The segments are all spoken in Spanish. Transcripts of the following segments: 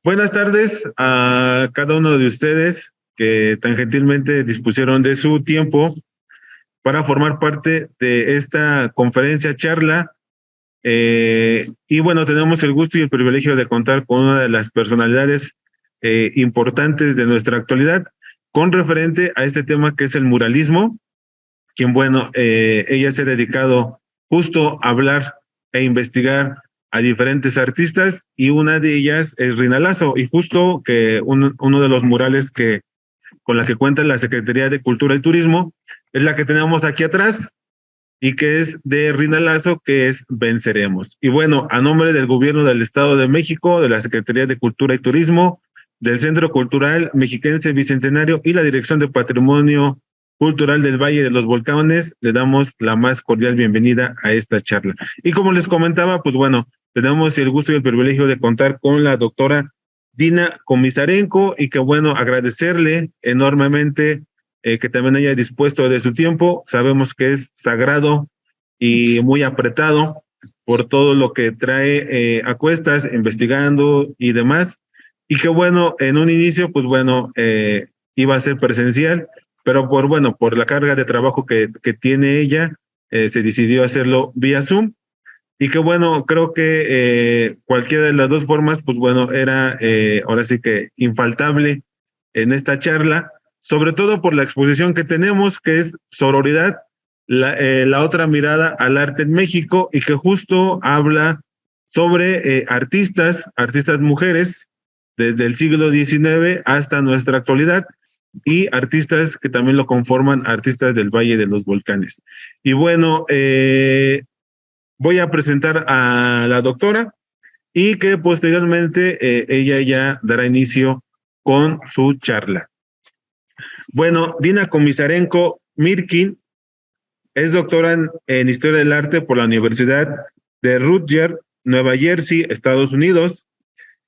Buenas tardes a cada uno de ustedes que tan gentilmente dispusieron de su tiempo para formar parte de esta conferencia charla. Y bueno, tenemos el gusto y el privilegio de contar con una de las personalidades importantes de nuestra actualidad con referente a este tema que es el muralismo, quien bueno, ella se ha dedicado justo a hablar e investigar a diferentes artistas y una de ellas es Rina Lazo y justo que uno de los murales que con la que cuenta la Secretaría de Cultura y Turismo es la que tenemos aquí atrás y que es de Rina Lazo, que es Venceremos. Y bueno, a nombre del Gobierno del Estado de México, de la Secretaría de Cultura y Turismo, del Centro Cultural Mexiquense Bicentenario y la Dirección de Patrimonio Cultural del Valle de los Volcanes, le damos la más cordial bienvenida a esta charla. Y como les comentaba, pues bueno, tenemos el gusto y el privilegio de contar con la doctora Dina Komisarenko y que bueno, agradecerle enormemente que también haya dispuesto de su tiempo. Sabemos que es sagrado y muy apretado por todo lo que trae a cuestas, investigando y demás. Y que bueno, en un inicio, pues bueno, iba a ser presencial, pero bueno, por la carga de trabajo que tiene ella, se decidió hacerlo vía Zoom. Y que bueno, creo que cualquiera de las dos formas, pues bueno, era ahora sí que infaltable en esta charla, sobre todo por la exposición que tenemos, que es Sororidad, la otra mirada al arte en México, y que justo habla sobre artistas mujeres, desde el siglo XIX hasta nuestra actualidad, y artistas que también lo conforman, artistas del Valle de los Volcanes. Y bueno, voy a presentar a la doctora y que posteriormente ella ya dará inicio con su charla. Bueno, Dina Komisarenko Mirkin es doctora en Historia del Arte por la Universidad de Rutgers, Nueva Jersey, Estados Unidos,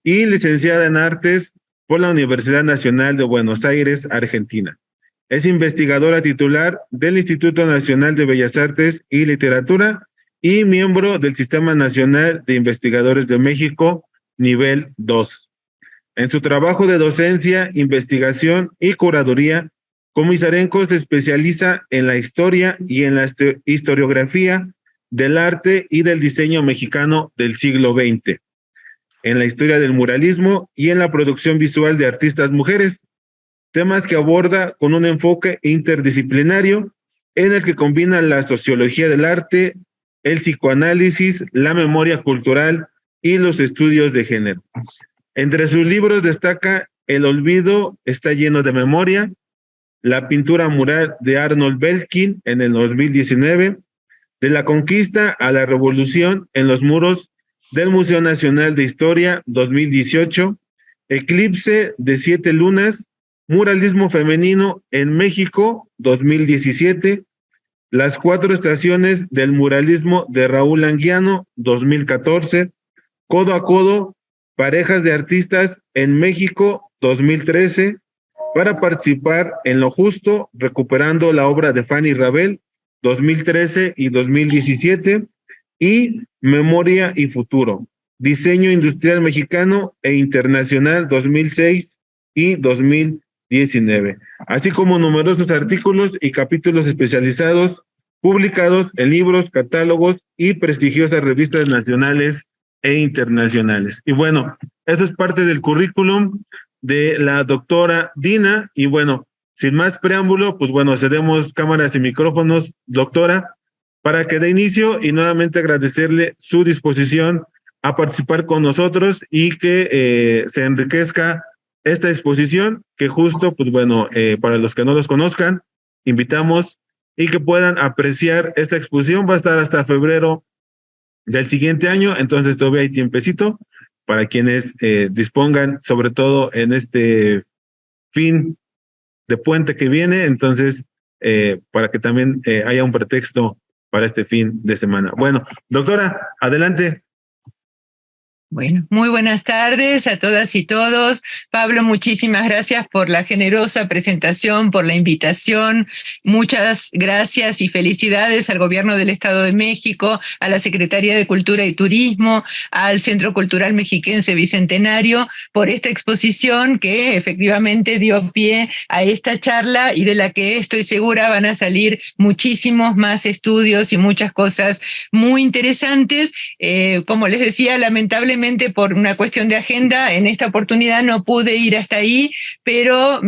y licenciada en Artes por la Universidad Nacional de Buenos Aires, Argentina. Es investigadora titular del Instituto Nacional de Bellas Artes y Literatura y miembro del Sistema Nacional de Investigadores de México, nivel 2. En su trabajo de docencia, investigación y curaduría, Komisarenko se especializa en la historia y en la historiografía del arte y del diseño mexicano del siglo XX, en la historia del muralismo y en la producción visual de artistas mujeres, temas que aborda con un enfoque interdisciplinario en el que combina la sociología del arte, el psicoanálisis, la memoria cultural y los estudios de género. Entre sus libros destaca El olvido está lleno de memoria, la pintura mural de Arnold Belkin en el 2019, de la conquista a la revolución en los muros del Museo Nacional de Historia 2018, Eclipse de 7 lunas, Muralismo femenino en México 2017, Las 4 estaciones del muralismo de Raúl Anguiano 2014, Codo a Codo, Parejas de Artistas en México 2013, para participar en Lo Justo, recuperando la obra de Fanny Rabel 2013 y 2017, y Memoria y Futuro, Diseño Industrial Mexicano e Internacional 2006 y 2019, así como numerosos artículos y capítulos especializados publicados en libros, catálogos y prestigiosas revistas nacionales e internacionales. Y bueno, eso es parte del currículum de la doctora Dina. Y bueno, sin más preámbulo, pues bueno, cedemos cámaras y micrófonos, doctora, para que dé inicio y nuevamente agradecerle su disposición a participar con nosotros y que se enriquezca esta exposición, que justo, pues bueno, para los que no los conozcan, invitamos y que puedan apreciar esta exposición. Va a estar hasta febrero del siguiente año, entonces todavía hay tiempecito para quienes dispongan, sobre todo en este fin de puente que viene, entonces para que también haya un pretexto para este fin de semana. Bueno, doctora, adelante. Bueno, muy buenas tardes a todas y todos. Pablo, muchísimas gracias por la generosa presentación, por la invitación. Muchas gracias y felicidades al Gobierno del Estado de México, a la Secretaría de Cultura y Turismo, al Centro Cultural Mexiquense Bicentenario, por esta exposición que efectivamente dio pie a esta charla y de la que estoy segura van a salir muchísimos más estudios y muchas cosas muy interesantes. Como les decía, lamentablemente por una cuestión de agenda, en esta oportunidad no pude ir hasta ahí, pero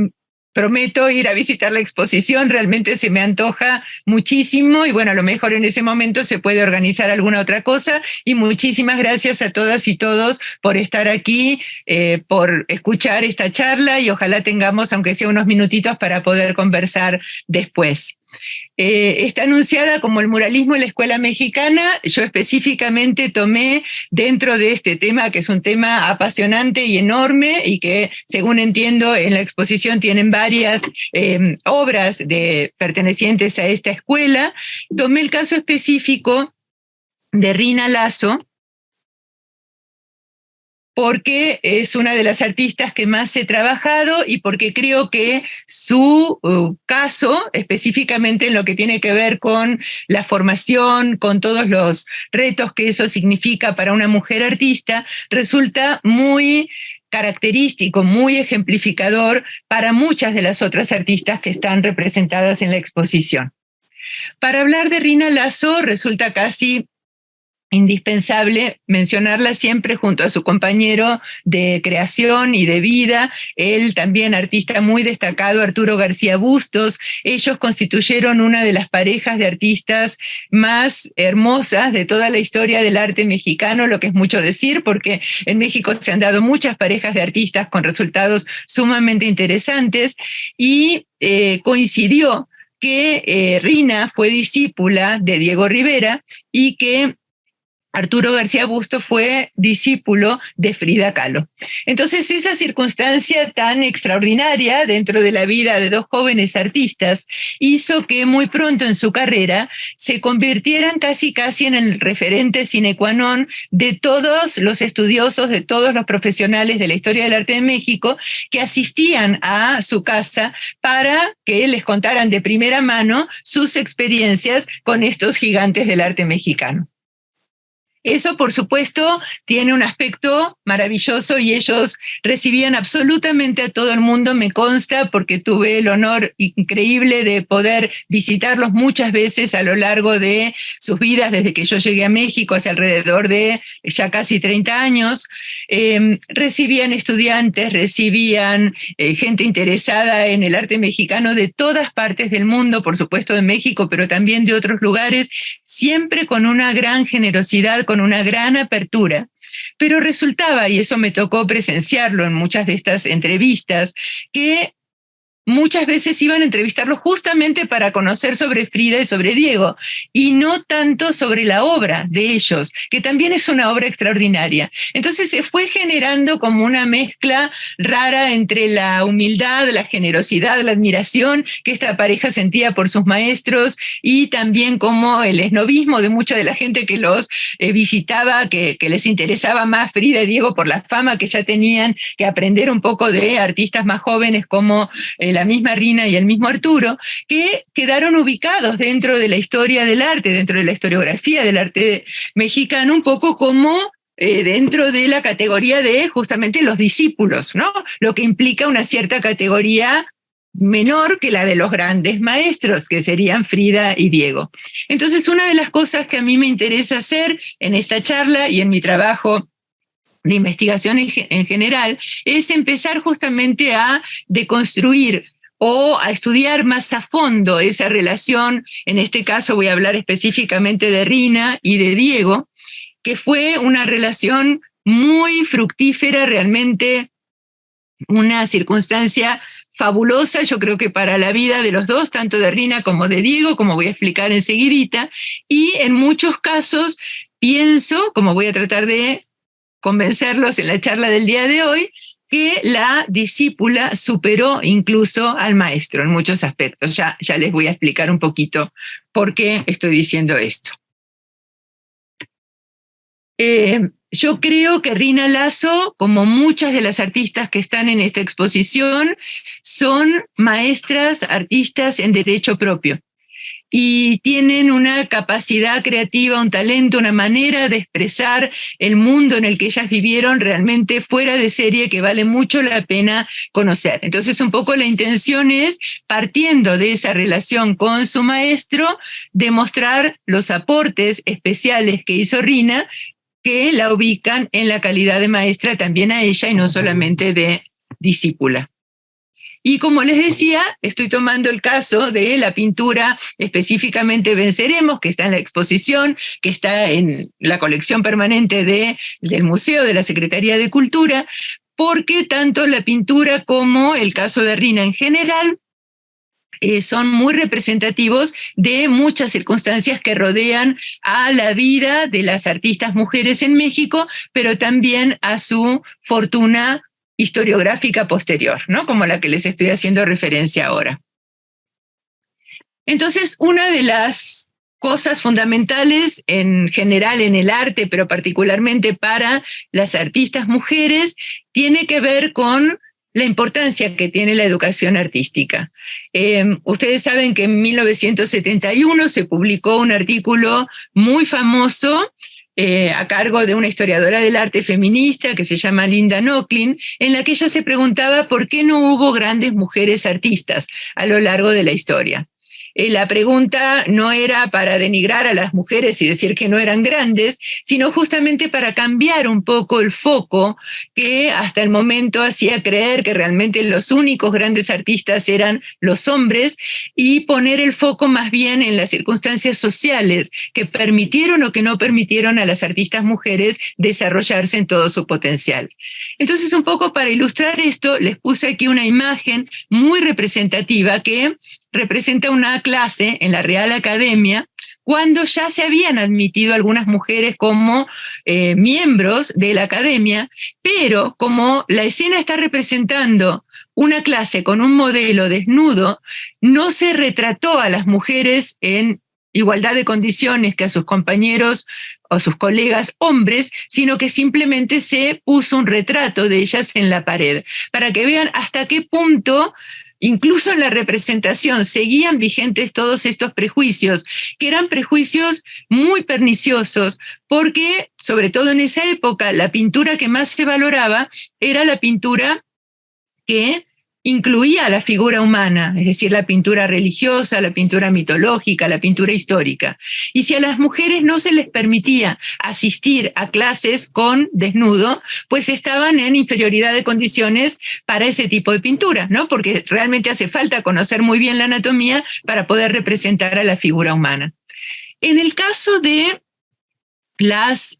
prometo ir a visitar la exposición, realmente se me antoja muchísimo y bueno, a lo mejor en ese momento se puede organizar alguna otra cosa y muchísimas gracias a todas y todos por estar aquí, por escuchar esta charla y ojalá tengamos, aunque sea unos minutitos, para poder conversar después. Está anunciada como el muralismo en la escuela mexicana. Yo específicamente tomé dentro de este tema, que es un tema apasionante y enorme y que, según entiendo, en la exposición tienen varias obras pertenecientes a esta escuela. Tomé el caso específico de Rina Lazo, porque es una de las artistas que más he trabajado y porque creo que su caso, específicamente en lo que tiene que ver con la formación, con todos los retos que eso significa para una mujer artista, resulta muy característico, muy ejemplificador para muchas de las otras artistas que están representadas en la exposición. Para hablar de Rina Lazo resulta casi indispensable mencionarla siempre junto a su compañero de creación y de vida, él también artista muy destacado, Arturo García Bustos. Ellos constituyeron una de las parejas de artistas más hermosas de toda la historia del arte mexicano, lo que es mucho decir, porque en México se han dado muchas parejas de artistas con resultados sumamente interesantes y coincidió que Rina fue discípula de Diego Rivera y que Arturo García Bustos fue discípulo de Frida Kahlo. Entonces, esa circunstancia tan extraordinaria dentro de la vida de dos jóvenes artistas hizo que muy pronto en su carrera se convirtieran casi en el referente sine qua non de todos los estudiosos, de todos los profesionales de la historia del arte de México que asistían a su casa para que les contaran de primera mano sus experiencias con estos gigantes del arte mexicano. Eso, por supuesto, tiene un aspecto maravilloso y ellos recibían absolutamente a todo el mundo, me consta, porque tuve el honor increíble de poder visitarlos muchas veces a lo largo de sus vidas, desde que yo llegué a México hace alrededor de ya casi 30 años. Recibían estudiantes, recibían gente interesada en el arte mexicano de todas partes del mundo, por supuesto de México, pero también de otros lugares, siempre con una gran generosidad, con una gran apertura. Pero resultaba, y eso me tocó presenciarlo en muchas de estas entrevistas, que muchas veces iban a entrevistarlo justamente para conocer sobre Frida y sobre Diego, y no tanto sobre la obra de ellos, que también es una obra extraordinaria. Entonces se fue generando como una mezcla rara entre la humildad, la generosidad, la admiración que esta pareja sentía por sus maestros y también como el esnobismo de mucha de la gente que los visitaba, que les interesaba más Frida y Diego por la fama que ya tenían, que aprender un poco de artistas más jóvenes como la misma Rina y el mismo Arturo, que quedaron ubicados dentro de la historia del arte, dentro de la historiografía del arte mexicano, un poco como dentro de la categoría de justamente los discípulos, ¿no? Lo que implica una cierta categoría menor que la de los grandes maestros, que serían Frida y Diego. Entonces, una de las cosas que a mí me interesa hacer en esta charla y en mi trabajo de investigación en general, es empezar justamente a deconstruir o a estudiar más a fondo esa relación. En este caso voy a hablar específicamente de Rina y de Diego, que fue una relación muy fructífera, realmente una circunstancia fabulosa, yo creo que para la vida de los dos, tanto de Rina como de Diego, como voy a explicar enseguidita, y en muchos casos pienso, como voy a tratar de convencerlos en la charla del día de hoy, que la discípula superó incluso al maestro en muchos aspectos. Ya les voy a explicar un poquito por qué estoy diciendo esto. Yo creo que Rina Lazo, como muchas de las artistas que están en esta exposición, son maestras, artistas en derecho propio. Y tienen una capacidad creativa, un talento, una manera de expresar el mundo en el que ellas vivieron realmente fuera de serie, que vale mucho la pena conocer. Entonces, un poco la intención es, partiendo de esa relación con su maestro, demostrar los aportes especiales que hizo Rina, que la ubican en la calidad de maestra también a ella y no solamente de discípula. Y como les decía, estoy tomando el caso de la pintura, específicamente Venceremos, que está en la exposición, que está en la colección permanente del Museo de la Secretaría de Cultura, porque tanto la pintura como el caso de Rina en general son muy representativos de muchas circunstancias que rodean a la vida de las artistas mujeres en México, pero también a su fortuna historiográfica posterior, ¿no? Como la que les estoy haciendo referencia ahora. Entonces, una de las cosas fundamentales en general en el arte, pero particularmente para las artistas mujeres, tiene que ver con la importancia que tiene la educación artística. Ustedes saben que en 1971 se publicó un artículo muy famoso a cargo de una historiadora del arte feminista que se llama Linda Nochlin, en la que ella se preguntaba por qué no hubo grandes mujeres artistas a lo largo de la historia. La pregunta no era para denigrar a las mujeres y decir que no eran grandes, sino justamente para cambiar un poco el foco que hasta el momento hacía creer que realmente los únicos grandes artistas eran los hombres, y poner el foco más bien en las circunstancias sociales que permitieron o que no permitieron a las artistas mujeres desarrollarse en todo su potencial. Entonces, un poco para ilustrar esto, les puse aquí una imagen muy representativa que representa una clase en la Real Academia cuando ya se habían admitido algunas mujeres como miembros de la academia, pero como la escena está representando una clase con un modelo desnudo, no se retrató a las mujeres en igualdad de condiciones que a sus compañeros o sus colegas hombres, sino que simplemente se puso un retrato de ellas en la pared, para que vean hasta qué punto incluso en la representación seguían vigentes todos estos prejuicios, que eran prejuicios muy perniciosos, porque, sobre todo en esa época, la pintura que más se valoraba era la pintura que incluía la figura humana, es decir, la pintura religiosa, la pintura mitológica, la pintura histórica. Y si a las mujeres no se les permitía asistir a clases con desnudo, pues estaban en inferioridad de condiciones para ese tipo de pintura, ¿no? Porque realmente hace falta conocer muy bien la anatomía para poder representar a la figura humana. En el caso de las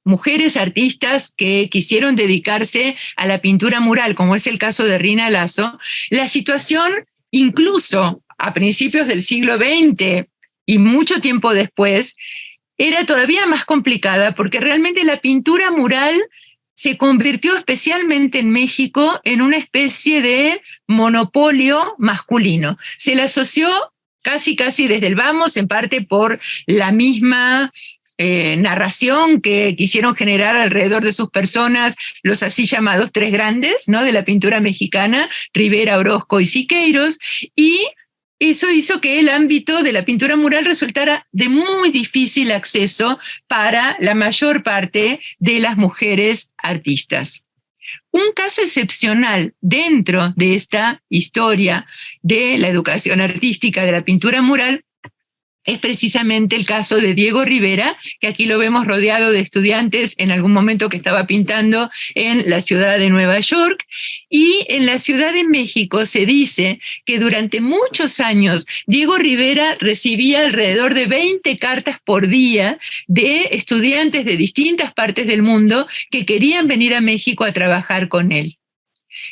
mujeres artistas que quisieron dedicarse a la pintura mural, como es el caso de Rina Lazo, la situación, incluso a principios del siglo XX y mucho tiempo después, era todavía más complicada, porque realmente la pintura mural se convirtió, especialmente en México, en una especie de monopolio masculino. Se le asoció casi desde el vamos, en parte por la misma narración que quisieron generar alrededor de sus personas los así llamados tres grandes, ¿no?, de la pintura mexicana, Rivera, Orozco y Siqueiros, y eso hizo que el ámbito de la pintura mural resultara de muy difícil acceso para la mayor parte de las mujeres artistas. Un caso excepcional dentro de esta historia de la educación artística de la pintura mural es precisamente el caso de Diego Rivera, que aquí lo vemos rodeado de estudiantes en algún momento que estaba pintando en la ciudad de Nueva York. Y en la Ciudad de México se dice que durante muchos años Diego Rivera recibía alrededor de 20 cartas por día de estudiantes de distintas partes del mundo que querían venir a México a trabajar con él.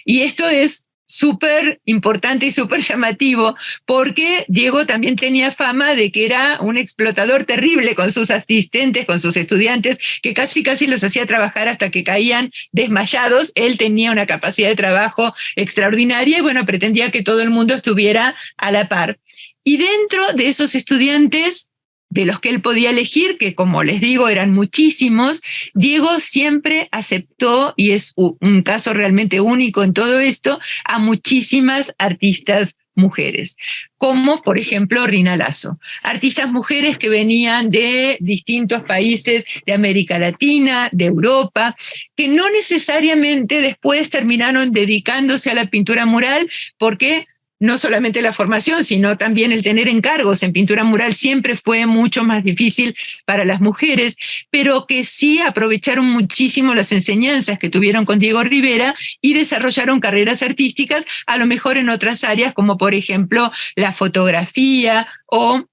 Y esto es súper importante y súper llamativo, porque Diego también tenía fama de que era un explotador terrible con sus asistentes, con sus estudiantes, que casi los hacía trabajar hasta que caían desmayados. Él tenía una capacidad de trabajo extraordinaria y bueno, pretendía que todo el mundo estuviera a la par. Y dentro de esos estudiantes de los que él podía elegir, que como les digo eran muchísimos, Diego siempre aceptó, y es un caso realmente único en todo esto, a muchísimas artistas mujeres, como por ejemplo Rina Lazo, artistas mujeres que venían de distintos países de América Latina, de Europa, que no necesariamente después terminaron dedicándose a la pintura mural, porque no solamente la formación, sino también el tener encargos en pintura mural siempre fue mucho más difícil para las mujeres, pero que sí aprovecharon muchísimo las enseñanzas que tuvieron con Diego Rivera y desarrollaron carreras artísticas, a lo mejor en otras áreas, como por ejemplo la fotografía o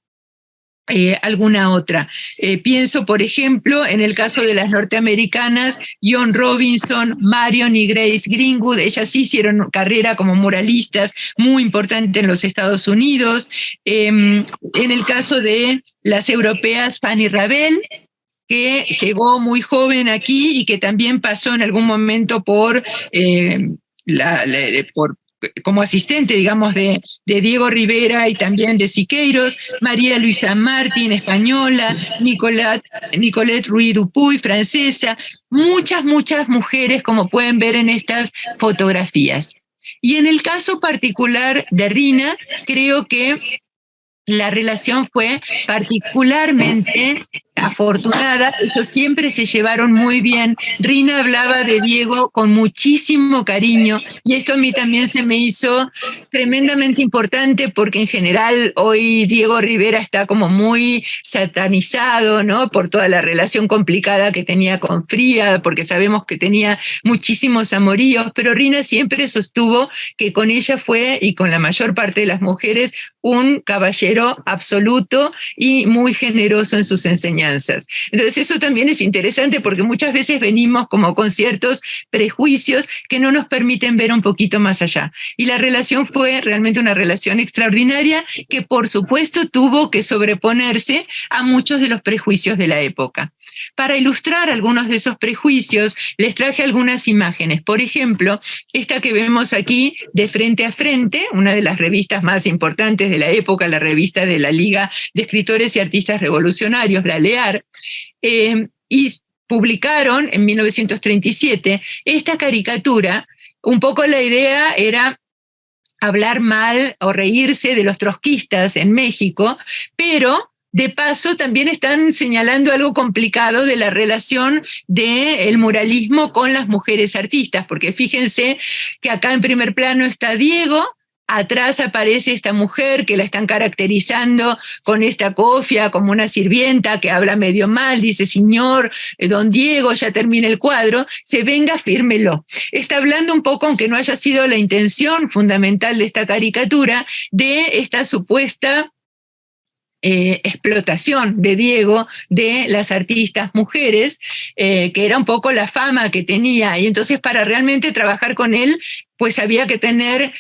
alguna otra. Pienso, por ejemplo, en el caso de las norteamericanas, Joan Robinson, Marion y Grace Greenwood. Ellas sí hicieron carrera como muralistas muy importante en los Estados Unidos. En el caso de las europeas, Fanny Rabel, que llegó muy joven aquí y que también pasó en algún momento por como asistente, digamos, de Diego Rivera y también de Siqueiros, María Luisa Martín, española, Nicolette Ruiz Dupuy, francesa, muchas mujeres, como pueden ver en estas fotografías. Y en el caso particular de Rina, creo que la relación fue particularmente afortunada, ellos siempre se llevaron muy bien. Rina hablaba de Diego con muchísimo cariño y esto a mí también se me hizo tremendamente importante porque en general hoy Diego Rivera está como muy satanizado, ¿no? Por toda la relación complicada que tenía con Frida, porque sabemos que tenía muchísimos amoríos, pero Rina siempre sostuvo que con ella fue, y con la mayor parte de las mujeres, un caballero absoluto y muy generoso en sus enseñanzas. Entonces eso también es interesante porque muchas veces venimos como con ciertos prejuicios que no nos permiten ver un poquito más allá. Y la relación fue realmente una relación extraordinaria que por supuesto tuvo que sobreponerse a muchos de los prejuicios de la época. Para ilustrar algunos de esos prejuicios, les traje algunas imágenes. Por ejemplo, esta que vemos aquí de Frente a Frente, una de las revistas más importantes de la época, la revista de la Liga de Escritores y Artistas Revolucionarios, la LEAR, y publicaron en 1937 esta caricatura. Un poco la idea era hablar mal o reírse de los trotskistas en México, pero de paso también están señalando algo complicado de la relación del muralismo con las mujeres artistas, porque fíjense que acá en primer plano está Diego, atrás aparece esta mujer que la están caracterizando con esta cofia como una sirvienta que habla medio mal, dice: señor, don Diego, ya termina el cuadro, se venga, fírmelo. Está hablando un poco, aunque no haya sido la intención fundamental de esta caricatura, de esta supuesta explotación de Diego de las artistas mujeres, que era un poco la fama que tenía, y entonces para realmente trabajar con él pues había que tener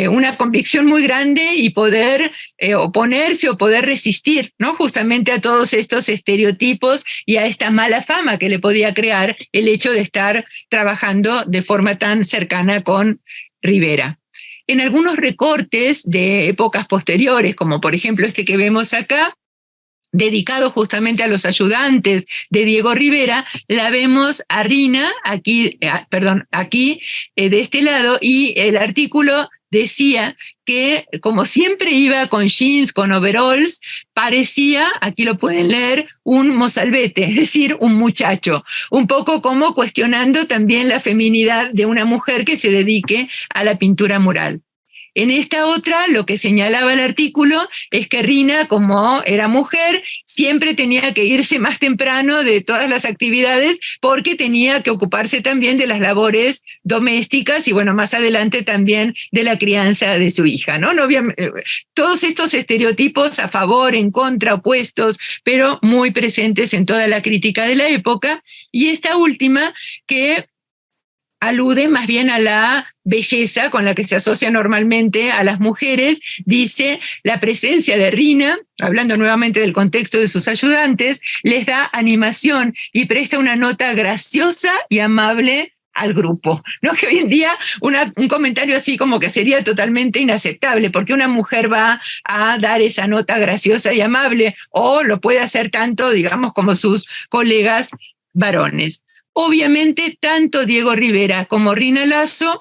una convicción muy grande y poder oponerse o poder resistir, ¿no? Justamente a todos estos estereotipos y a esta mala fama que le podía crear el hecho de estar trabajando de forma tan cercana con Rivera. En algunos recortes de épocas posteriores, como por ejemplo este que vemos acá, dedicado justamente a los ayudantes de Diego Rivera, la vemos a Rina, aquí de este lado, y el artículo decía que como siempre iba con jeans, con overalls, parecía, aquí lo pueden leer, un mozalbete, es decir, un muchacho, un poco como cuestionando también la feminidad de una mujer que se dedique a la pintura mural. En esta otra, lo que señalaba el artículo es que Rina, como era mujer, siempre tenía que irse más temprano de todas las actividades porque tenía que ocuparse también de las labores domésticas y, bueno, más adelante también de la crianza de su hija, ¿no? Todos estos estereotipos a favor, en contra, opuestos, pero muy presentes en toda la crítica de la época. Y esta última, que alude más bien a la belleza con la que se asocia normalmente a las mujeres, dice: la presencia de Rina, hablando nuevamente del contexto de sus ayudantes, les da animación y presta una nota graciosa y amable al grupo, ¿no? Que hoy en día un comentario así como que sería totalmente inaceptable, porque una mujer va a dar esa nota graciosa y amable, o lo puede hacer tanto, digamos, como sus colegas varones. Obviamente, tanto Diego Rivera como Rina Lasso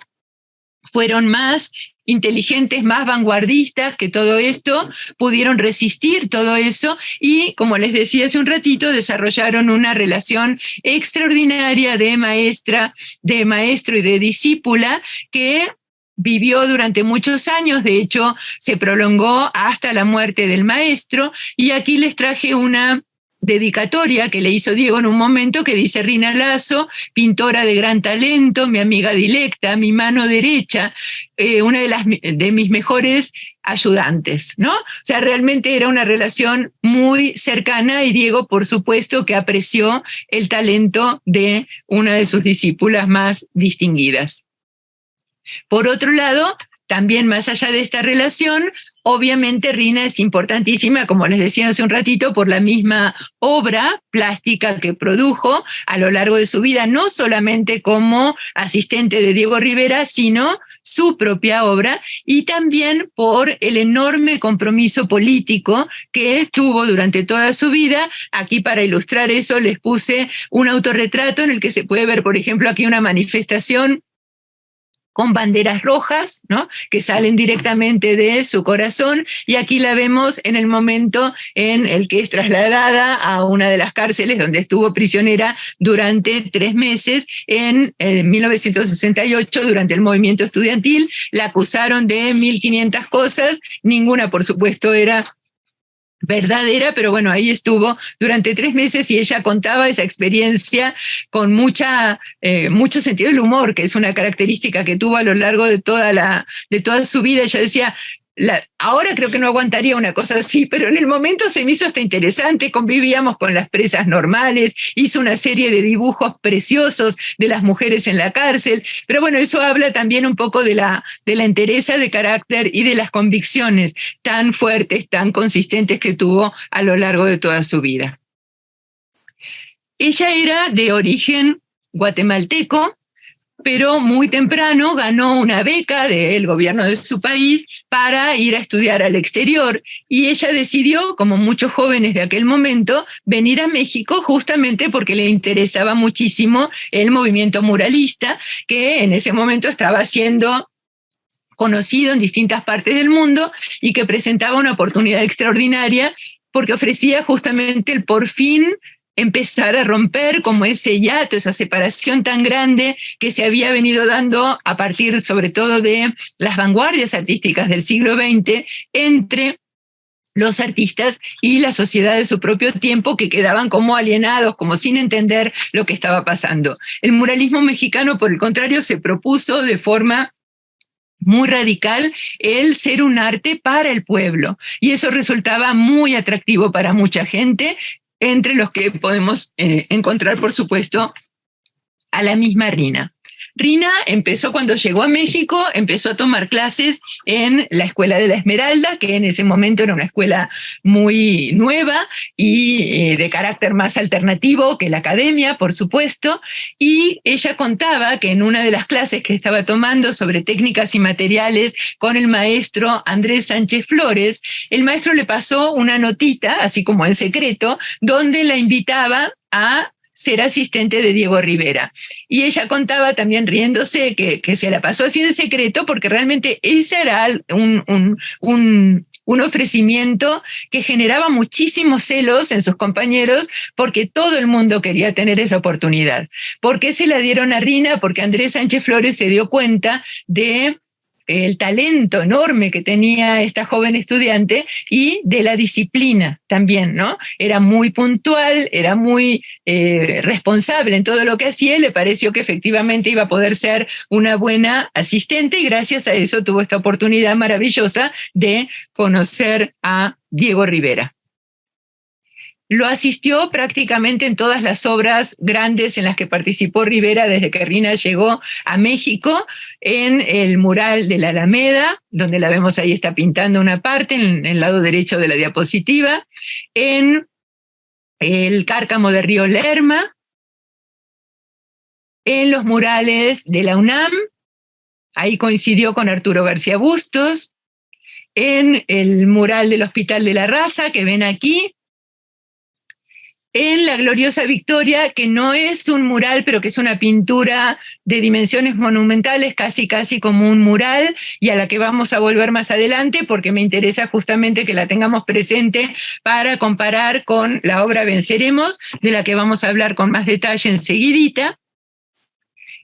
fueron más inteligentes, más vanguardistas que todo esto, pudieron resistir todo eso y, como les decía hace un ratito, desarrollaron una relación extraordinaria de maestro y de discípula que vivió durante muchos años. De hecho, se prolongó hasta la muerte del maestro, y aquí les traje una dedicatoria que le hizo Diego en un momento, que dice: Rina Lasso, pintora de gran talento, mi amiga dilecta, mi mano derecha, una de mis mejores ayudantes, ¿no? O sea, realmente era una relación muy cercana, y Diego, por supuesto, que apreció el talento de una de sus discípulas más distinguidas. Por otro lado, también más allá de esta relación, obviamente Rina es importantísima, como les decía hace un ratito, por la misma obra plástica que produjo a lo largo de su vida, no solamente como asistente de Diego Rivera, sino su propia obra, y también por el enorme compromiso político que tuvo durante toda su vida. Aquí, para ilustrar eso, les puse un autorretrato en el que se puede ver, por ejemplo, aquí una manifestación con banderas rojas, ¿no?, que salen directamente de su corazón, y aquí la vemos en el momento en el que es trasladada a una de las cárceles donde estuvo prisionera durante 3 meses en 1968, durante el movimiento estudiantil. La acusaron de 1500 cosas, ninguna, por supuesto, era verdadera, pero bueno, ahí estuvo durante 3 meses, y ella contaba esa experiencia con mucho sentido del humor, que es una característica que tuvo a lo largo de toda su vida. Ella decía: ahora creo que no aguantaría una cosa así, pero en el momento se me hizo hasta interesante. Convivíamos con las presas normales, hizo una serie de dibujos preciosos de las mujeres en la cárcel, pero bueno, eso habla también un poco de la entereza de carácter y de las convicciones tan fuertes, tan consistentes que tuvo a lo largo de toda su vida. Ella era de origen guatemalteco, pero muy temprano ganó una beca del gobierno de su país para ir a estudiar al exterior, y ella decidió, como muchos jóvenes de aquel momento, venir a México justamente porque le interesaba muchísimo el movimiento muralista, que en ese momento estaba siendo conocido en distintas partes del mundo y que presentaba una oportunidad extraordinaria porque ofrecía justamente el por fin empezar a romper como ese hiato, esa separación tan grande que se había venido dando a partir sobre todo de las vanguardias artísticas del siglo XX entre los artistas y la sociedad de su propio tiempo, que quedaban como alienados, como sin entender lo que estaba pasando. El muralismo mexicano, por el contrario, se propuso de forma muy radical el ser un arte para el pueblo, y eso resultaba muy atractivo para mucha gente, entre los que podemos encontrar, por supuesto, a la misma Rina. Rina empezó, cuando llegó a México, empezó a tomar clases en la Escuela de la Esmeralda, que en ese momento era una escuela muy nueva y de carácter más alternativo que la academia, por supuesto, y ella contaba que en una de las clases que estaba tomando sobre técnicas y materiales con el maestro Andrés Sánchez Flores, el maestro le pasó una notita, así como en secreto, donde la invitaba a ser asistente de Diego Rivera. Y ella contaba también, riéndose, que se la pasó así en secreto porque realmente ese era un ofrecimiento que generaba muchísimos celos en sus compañeros, porque todo el mundo quería tener esa oportunidad. ¿Por qué se la dieron a Rina? Porque Andrés Sánchez Flores se dio cuenta de el talento enorme que tenía esta joven estudiante y de la disciplina también, ¿no? Era muy puntual, era muy responsable en todo lo que hacía, y le pareció que efectivamente iba a poder ser una buena asistente, y gracias a eso tuvo esta oportunidad maravillosa de conocer a Diego Rivera. Lo asistió prácticamente en todas las obras grandes en las que participó Rivera desde que Rina llegó a México, en el mural de la Alameda, donde la vemos ahí, está pintando una parte en el lado derecho de la diapositiva, en el Cárcamo de Río Lerma, en los murales de la UNAM, ahí coincidió con Arturo García Bustos, en el mural del Hospital de la Raza, que ven aquí, en la Gloriosa Victoria, que no es un mural, pero que es una pintura de dimensiones monumentales, casi como un mural, y a la que vamos a volver más adelante, porque me interesa justamente que la tengamos presente para comparar con la obra Venceremos, de la que vamos a hablar con más detalle enseguidita.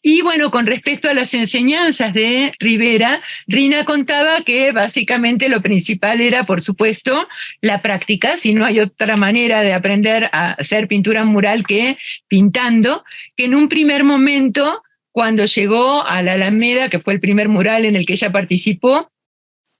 Y bueno, con respecto a las enseñanzas de Rivera, Rina contaba que básicamente lo principal era, por supuesto, la práctica, si no hay otra manera de aprender a hacer pintura mural que pintando, que en un primer momento, cuando llegó a la Alameda, que fue el primer mural en el que ella participó,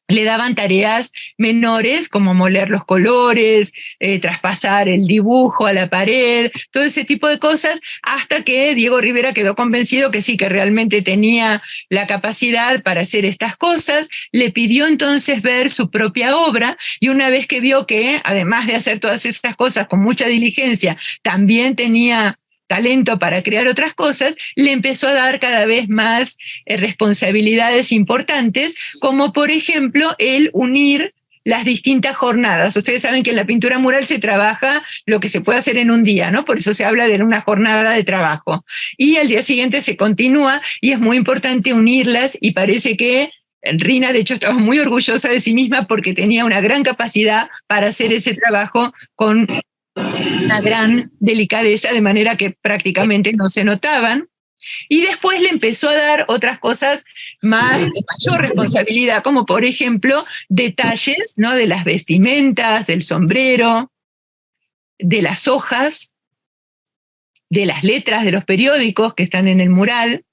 le daban tareas menores como moler los colores, traspasar el dibujo a la pared, todo ese tipo de cosas, hasta que Diego Rivera quedó convencido que sí, que realmente tenía la capacidad para hacer estas cosas. Le pidió entonces ver su propia obra, y una vez que vio que, además de hacer todas esas cosas con mucha diligencia, también tenía talento para crear otras cosas, le empezó a dar cada vez más responsabilidades importantes, como por ejemplo el unir las distintas jornadas. Ustedes saben que en la pintura mural se trabaja lo que se puede hacer en un día, ¿no? Por eso se habla de una jornada de trabajo. Y al día siguiente se continúa, y es muy importante unirlas, y parece que Rina, de hecho, estaba muy orgullosa de sí misma porque tenía una gran capacidad para hacer ese trabajo con una gran delicadeza, de manera que prácticamente no se notaban. Y después le empezó a dar otras cosas más de mayor responsabilidad, como por ejemplo detalles, ¿no?, de las vestimentas, del sombrero, de las hojas, de las letras de los periódicos que están en el mural,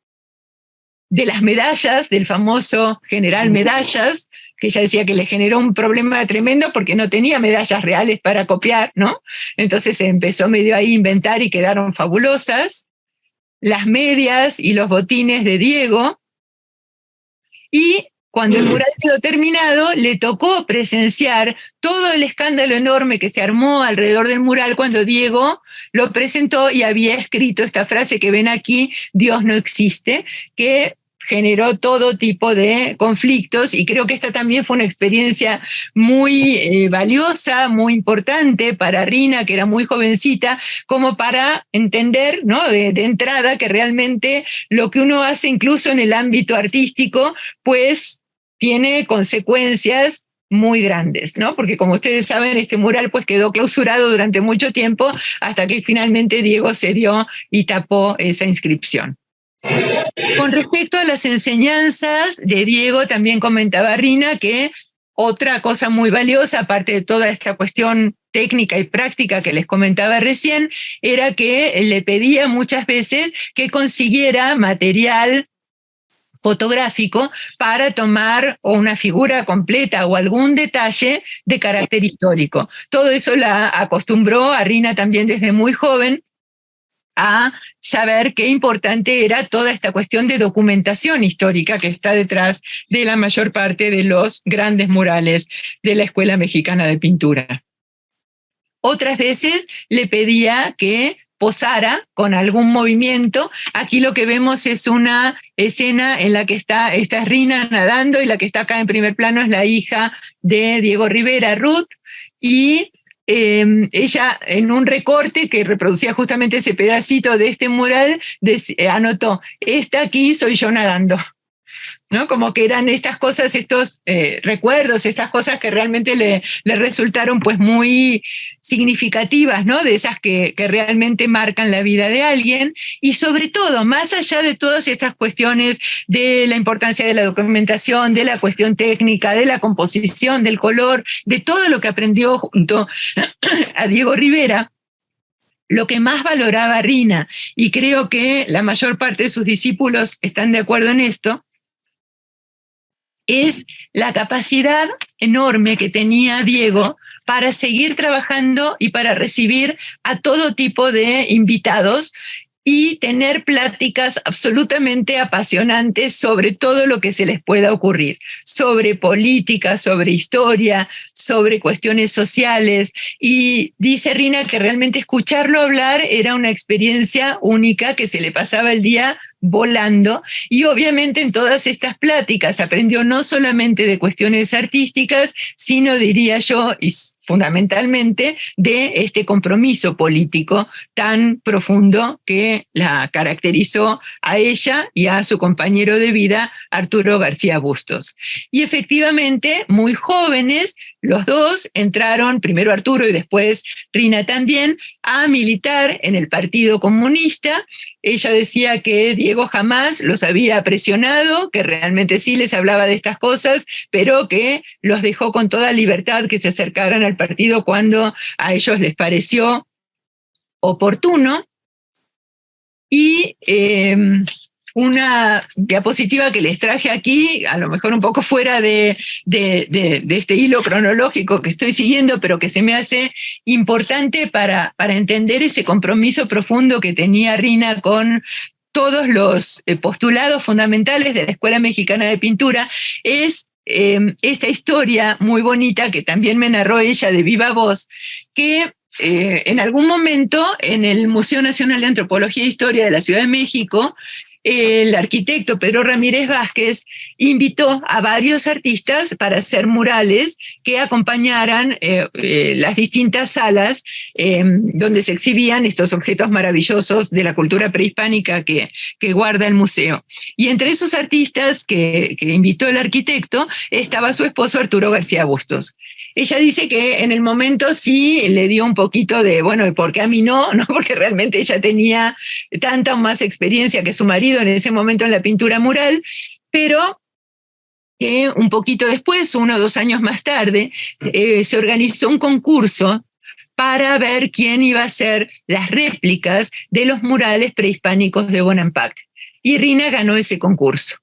de las medallas, del famoso general Medallas, que ella decía que le generó un problema tremendo porque no tenía medallas reales para copiar, ¿no? Entonces se empezó medio ahí a inventar y quedaron fabulosas. Las medias y los botines de Diego. Y cuando el mural quedó terminado, le tocó presenciar todo el escándalo enorme que se armó alrededor del mural cuando Diego lo presentó y había escrito esta frase que ven aquí: Dios no existe, que generó todo tipo de conflictos, y creo que esta también fue una experiencia muy valiosa, muy importante para Rina, que era muy jovencita, como para entender, ¿no?, de entrada, que realmente lo que uno hace incluso en el ámbito artístico, pues tiene consecuencias muy grandes, ¿no? Porque como ustedes saben, este mural pues quedó clausurado durante mucho tiempo, hasta que finalmente Diego cedió y tapó esa inscripción. Con respecto a las enseñanzas de Diego, también comentaba Rina que otra cosa muy valiosa, aparte de toda esta cuestión técnica y práctica que les comentaba recién, era que le pedía muchas veces que consiguiera material fotográfico para tomar o una figura completa o algún detalle de carácter histórico. Todo eso la acostumbró a Rina también desde muy joven a saber qué importante era toda esta cuestión de documentación histórica que está detrás de la mayor parte de los grandes murales de la Escuela Mexicana de Pintura. Otras veces le pedía que posara con algún movimiento. Aquí lo que vemos es una escena en la que está Rina nadando, y la que está acá en primer plano es la hija de Diego Rivera, Ruth, y ella, en un recorte que reproducía justamente ese pedacito de este mural, anotó: esta aquí soy yo nadando, ¿no? Como que eran estas cosas, estos recuerdos, estas cosas que realmente le resultaron pues muy significativas, ¿no? De esas que realmente marcan la vida de alguien. Y sobre todo, más allá de todas estas cuestiones de la importancia de la documentación, de la cuestión técnica, de la composición, del color, de todo lo que aprendió junto a Diego Rivera, lo que más valoraba Rina, y creo que la mayor parte de sus discípulos están de acuerdo en esto, es la capacidad enorme que tenía Diego para seguir trabajando y para recibir a todo tipo de invitados, y tener pláticas absolutamente apasionantes sobre todo lo que se les pueda ocurrir, sobre política, sobre historia, sobre cuestiones sociales. Y dice Rina que realmente escucharlo hablar era una experiencia única, que se le pasaba el día volando, y obviamente en todas estas pláticas aprendió no solamente de cuestiones artísticas, sino, diría yo, y fundamentalmente de este compromiso político tan profundo que la caracterizó a ella y a su compañero de vida, Arturo García Bustos. Y efectivamente, muy jóvenes, los dos entraron, primero Arturo y después Rina también, a militar en el Partido Comunista. Ella decía que Diego jamás los había presionado, que realmente sí les hablaba de estas cosas, pero que los dejó con toda libertad que se acercaran al partido cuando a ellos les pareció oportuno. Y una diapositiva que les traje aquí, a lo mejor un poco fuera de este hilo cronológico que estoy siguiendo, pero que se me hace importante para entender ese compromiso profundo que tenía Rina con todos los postulados fundamentales de la Escuela Mexicana de Pintura, es esta historia muy bonita que también me narró ella de viva voz, que en algún momento en el Museo Nacional de Antropología e Historia de la Ciudad de México, el arquitecto Pedro Ramírez Vázquez invitó a varios artistas para hacer murales que acompañaran las distintas salas donde se exhibían estos objetos maravillosos de la cultura prehispánica que guarda el museo. Y entre esos artistas que invitó el arquitecto estaba su esposo Arturo García Bustos. Ella dice que en el momento sí le dio un poquito de, bueno, ¿por qué a mí no? Porque realmente ella tenía tanta o más experiencia que su marido en ese momento en la pintura mural, pero que un poquito después, 1 o 2 años más tarde, se organizó un concurso para ver quién iba a hacer las réplicas de los murales prehispánicos de Bonampak. Y Rina ganó ese concurso.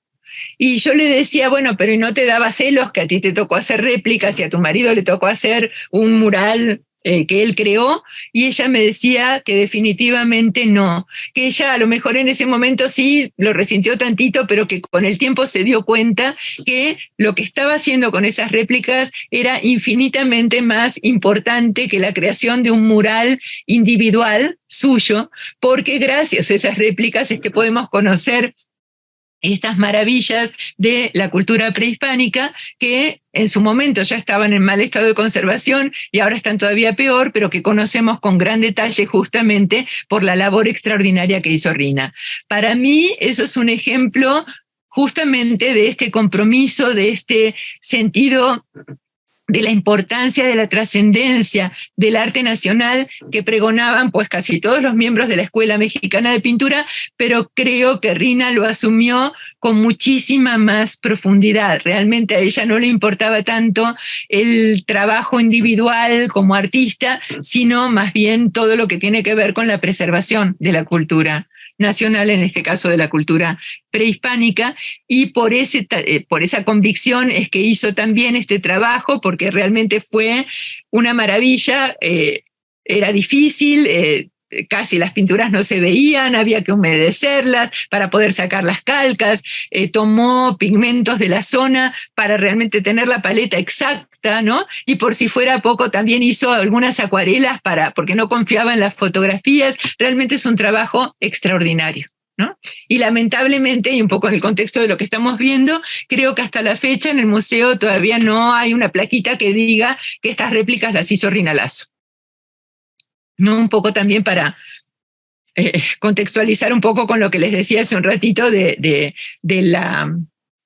Y yo le decía, bueno, pero ¿no te daba celos que a ti te tocó hacer réplicas y a tu marido le tocó hacer un mural que él creó? Y ella me decía que definitivamente no, que ella a lo mejor en ese momento sí lo resintió tantito, pero que con el tiempo se dio cuenta que lo que estaba haciendo con esas réplicas era infinitamente más importante que la creación de un mural individual suyo, porque gracias a esas réplicas es que podemos conocer estas maravillas de la cultura prehispánica que en su momento ya estaban en mal estado de conservación y ahora están todavía peor, pero que conocemos con gran detalle justamente por la labor extraordinaria que hizo Rina. Para mí eso es un ejemplo justamente de este compromiso, de este sentido de la importancia de la trascendencia del arte nacional que pregonaban pues casi todos los miembros de la Escuela Mexicana de Pintura, pero creo que Rina lo asumió con muchísima más profundidad. Realmente a ella no le importaba tanto el trabajo individual como artista, sino más bien todo lo que tiene que ver con la preservación de la cultura nacional, en este caso de la cultura prehispánica, y por esa convicción es que hizo también este trabajo, porque realmente fue una maravilla. Era difícil, casi las pinturas no se veían, había que humedecerlas para poder sacar las calcas, tomó pigmentos de la zona para realmente tener la paleta exacta, ¿no? Y por si fuera poco también hizo algunas acuarelas porque no confiaba en las fotografías. Realmente es un trabajo extraordinario, ¿no? Y lamentablemente, y un poco en el contexto de lo que estamos viendo, creo que hasta la fecha en el museo todavía no hay una plaquita que diga que estas réplicas las hizo Rina Lazo. ¿No? Un poco también para contextualizar un poco con lo que les decía hace un ratito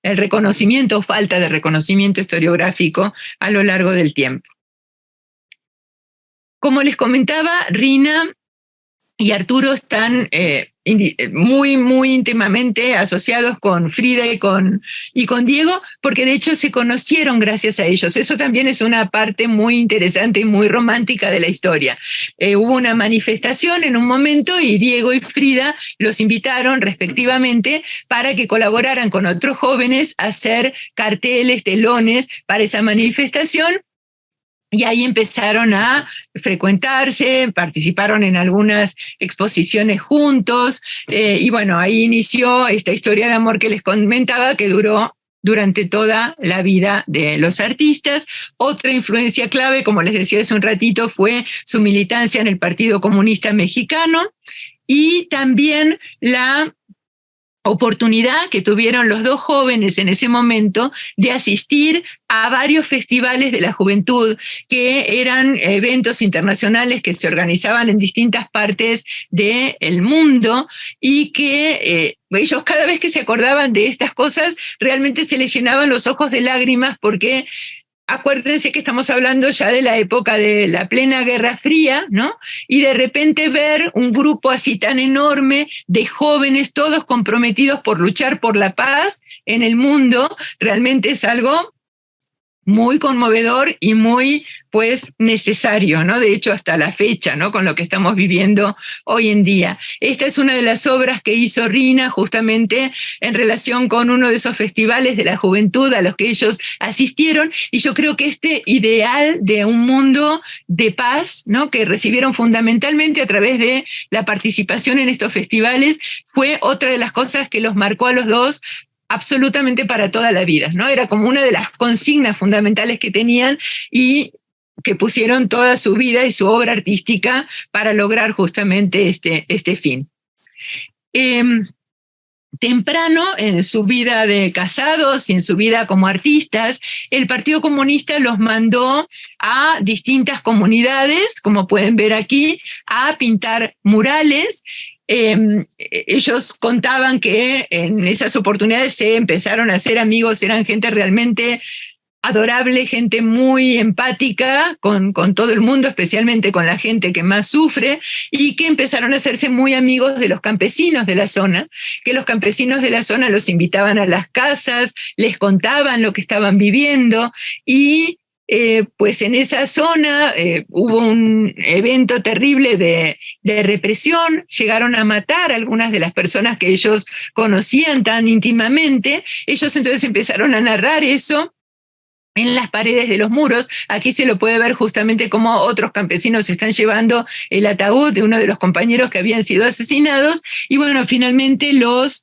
el reconocimiento o falta de reconocimiento historiográfico a lo largo del tiempo. Como les comentaba, Rina y Arturo están muy, muy íntimamente asociados con Frida y con Diego, porque de hecho se conocieron gracias a ellos. Eso también es una parte muy interesante y muy romántica de la historia. Hubo una manifestación en un momento y Diego y Frida los invitaron respectivamente para que colaboraran con otros jóvenes a hacer carteles, telones para esa manifestación. y ahí empezaron a frecuentarse, participaron en algunas exposiciones juntos, y bueno, ahí inició esta historia de amor que les comentaba, que duró durante toda la vida de los artistas. Otra influencia clave, como les decía hace un ratito, fue su militancia en el Partido Comunista Mexicano, y también la oportunidad que tuvieron los dos jóvenes en ese momento de asistir a varios festivales de la juventud, que eran eventos internacionales que se organizaban en distintas partes del mundo, y que ellos, cada vez que se acordaban de estas cosas, realmente se les llenaban los ojos de lágrimas, porque acuérdense que estamos hablando ya de la época de la plena Guerra Fría, ¿no? Y de repente ver un grupo así tan enorme de jóvenes, todos comprometidos por luchar por la paz en el mundo, realmente es algo muy conmovedor y muy, pues, necesario, ¿no? De hecho, hasta la fecha, ¿no? Con lo que estamos viviendo hoy en día. Esta es una de las obras que hizo Rina justamente en relación con uno de esos festivales de la juventud a los que ellos asistieron, y yo creo que este ideal de un mundo de paz, ¿no? Que recibieron fundamentalmente a través de la participación en estos festivales, fue otra de las cosas que los marcó a los dos absolutamente para toda la vida, ¿no? Era como una de las consignas fundamentales que tenían, y que pusieron toda su vida y su obra artística para lograr justamente este fin. Temprano en su vida de casados y en su vida como artistas, el Partido Comunista los mandó a distintas comunidades, como pueden ver aquí, a pintar murales. Ellos contaban que en esas oportunidades se empezaron a hacer amigos, eran gente realmente adorable, gente muy empática con todo el mundo, especialmente con la gente que más sufre, y que empezaron a hacerse muy amigos de los campesinos de la zona, que los campesinos de la zona los invitaban a las casas, les contaban lo que estaban viviendo, y pues en esa zona hubo un evento terrible de represión, llegaron a matar a algunas de las personas que ellos conocían tan íntimamente. Ellos entonces empezaron a narrar eso en las paredes de los muros. Aquí se lo puede ver justamente cómo otros campesinos están llevando el ataúd de uno de los compañeros que habían sido asesinados, y bueno, finalmente los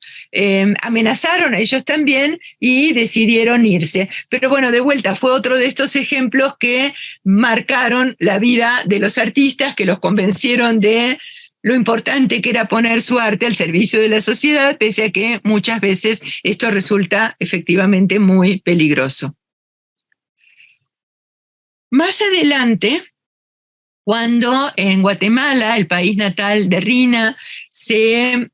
amenazaron a ellos también y decidieron irse. Pero bueno, de vuelta, fue otro de estos ejemplos que marcaron la vida de los artistas, que los convencieron de lo importante que era poner su arte al servicio de la sociedad, pese a que muchas veces esto resulta efectivamente muy peligroso. Más adelante, cuando en Guatemala, el país natal de Rina, se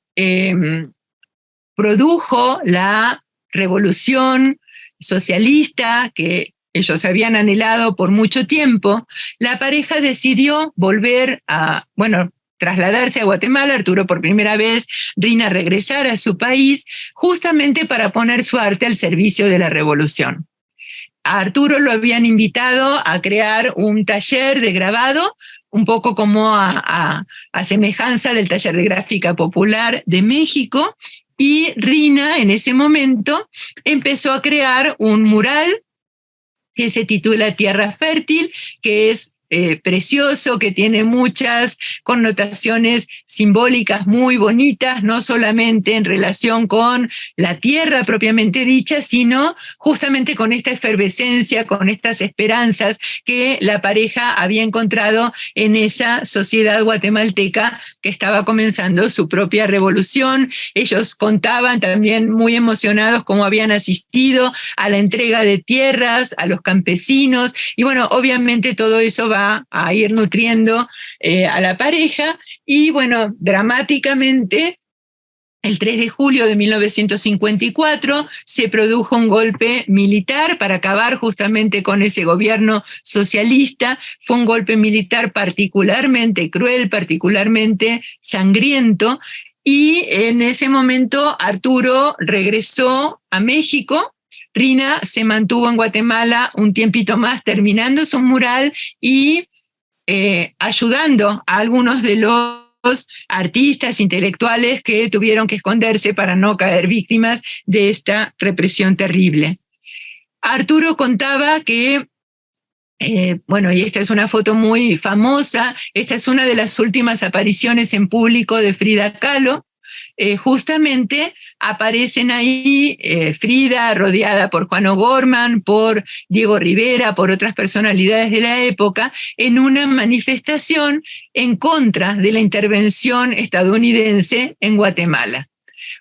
produjo la revolución socialista que ellos habían anhelado por mucho tiempo, la pareja decidió volver a, trasladarse a Guatemala. Arturo por primera vez, Rina regresar a su país, justamente para poner su arte al servicio de la revolución. A Arturo lo habían invitado a crear un taller de grabado, un poco como a semejanza del taller de gráfica popular de México, y Rina en ese momento empezó a crear un mural que se titula Tierra Fértil, que es precioso, que tiene muchas connotaciones simbólicas muy bonitas, no solamente en relación con la tierra propiamente dicha, sino justamente con esta efervescencia, con estas esperanzas que la pareja había encontrado en esa sociedad guatemalteca que estaba comenzando su propia revolución. Ellos contaban también muy emocionados cómo habían asistido a la entrega de tierras a los campesinos, y bueno, obviamente todo eso va a ir nutriendo a la pareja, y bueno, dramáticamente, el 3 de julio de 1954 se produjo un golpe militar para acabar justamente con ese gobierno socialista. Fue un golpe militar particularmente cruel, particularmente sangriento, y en ese momento Arturo regresó a México. Rina se mantuvo en Guatemala un tiempito más terminando su mural y ayudando a algunos de los artistas intelectuales que tuvieron que esconderse para no caer víctimas de esta represión terrible. Arturo contaba que Bueno, y esta es una foto muy famosa. Esta es una de las últimas apariciones en público de Frida Kahlo. Justamente aparecen ahí Frida rodeada por Juan O'Gorman, por Diego Rivera, por otras personalidades de la época, en una manifestación en contra de la intervención estadounidense en Guatemala.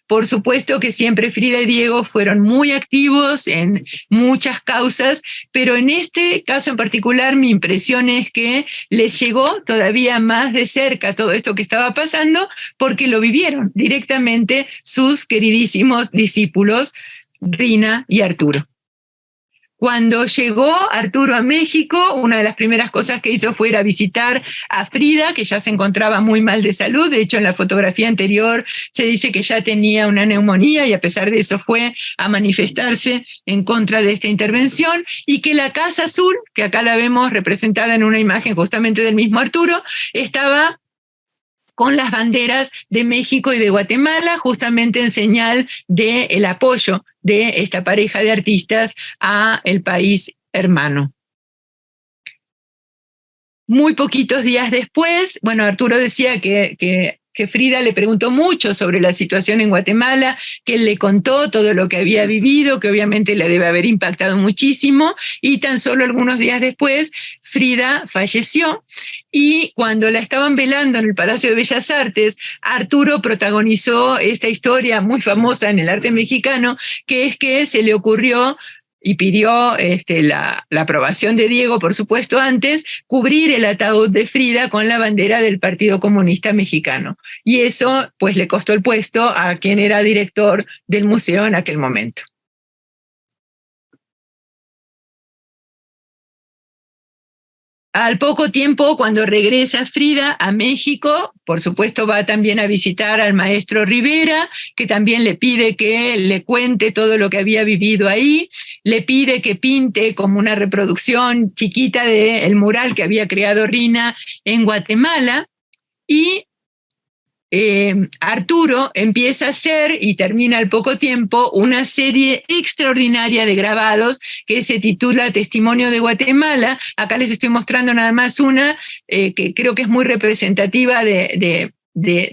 Por supuesto que siempre Frida y Diego fueron muy activos en muchas causas, pero en este caso en particular mi impresión es que les llegó todavía más de cerca todo esto que estaba pasando porque lo vivieron directamente sus queridísimos discípulos Rina y Arturo. Cuando llegó Arturo a México, una de las primeras cosas que hizo fue ir a visitar a Frida, que ya se encontraba muy mal de salud. De hecho, en la fotografía anterior se dice que ya tenía una neumonía y a pesar de eso fue a manifestarse en contra de esta intervención, y que la Casa Azul, que acá la vemos representada en una imagen justamente del mismo Arturo, estaba con las banderas de México y de Guatemala, justamente en señal del apoyo de esta pareja de artistas a el país hermano. Muy poquitos días después, bueno, Arturo decía que Frida le preguntó mucho sobre la situación en Guatemala, que él le contó todo lo que había vivido, que obviamente le debe haber impactado muchísimo, y tan solo algunos días después Frida falleció, y cuando la estaban velando en el Palacio de Bellas Artes, Arturo protagonizó esta historia muy famosa en el arte mexicano, que es que se le ocurrió y pidió la aprobación de Diego, por supuesto, antes, cubrir el ataúd de Frida con la bandera del Partido Comunista Mexicano. Y eso, pues, le costó el puesto a quien era director del museo en aquel momento. Al poco tiempo, cuando regresa Frida a México, por supuesto va también a visitar al maestro Rivera, que también le pide que le cuente todo lo que había vivido ahí, le pide que pinte como una reproducción chiquita del mural que había creado Rina en Guatemala, y Arturo empieza a hacer, y termina al poco tiempo, una serie extraordinaria de grabados que se titula Testimonio de Guatemala. Acá les estoy mostrando nada más una que creo que es muy representativa de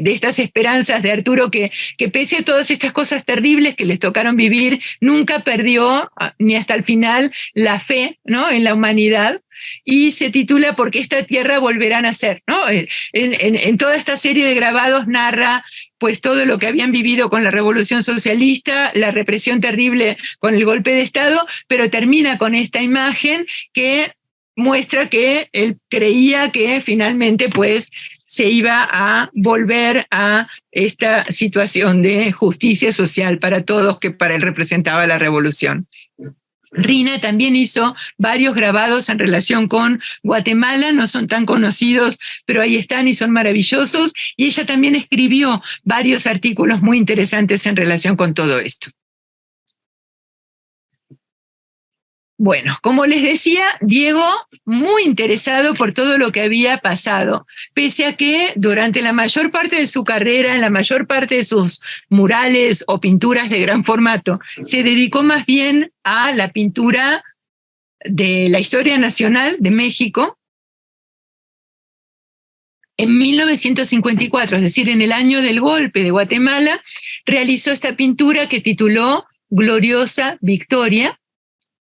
estas esperanzas de Arturo, que pese a todas estas cosas terribles que les tocaron vivir, nunca perdió ni hasta el final la fe, ¿no?, en la humanidad. Y se titula Porque esta tierra volverá a nacer, ¿no? En toda esta serie de grabados narra pues todo lo que habían vivido con la Revolución Socialista, la represión terrible con el golpe de Estado, pero termina con esta imagen que muestra que él creía que finalmente pues se iba a volver a esta situación de justicia social para todos que para él representaba la revolución. Rina también hizo varios grabados en relación con Guatemala, no son tan conocidos, pero ahí están y son maravillosos, y ella también escribió varios artículos muy interesantes en relación con todo esto. Bueno, como les decía, Diego muy interesado por todo lo que había pasado, pese a que durante la mayor parte de su carrera, en la mayor parte de sus murales o pinturas de gran formato, se dedicó más bien a la pintura de la historia nacional de México. En 1954, es decir, en el año del golpe de Guatemala, realizó esta pintura que tituló Gloriosa Victoria,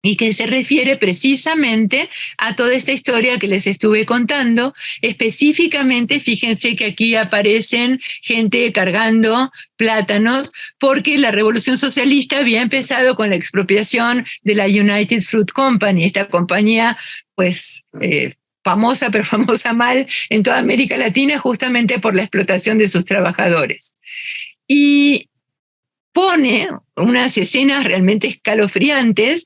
y que se refiere precisamente a toda esta historia que les estuve contando. Específicamente, fíjense que aquí aparecen gente cargando plátanos, porque la Revolución Socialista había empezado con la expropiación de la United Fruit Company, esta compañía, pues, famosa, pero famosa mal en toda América Latina, justamente por la explotación de sus trabajadores. Y pone unas escenas realmente escalofriantes,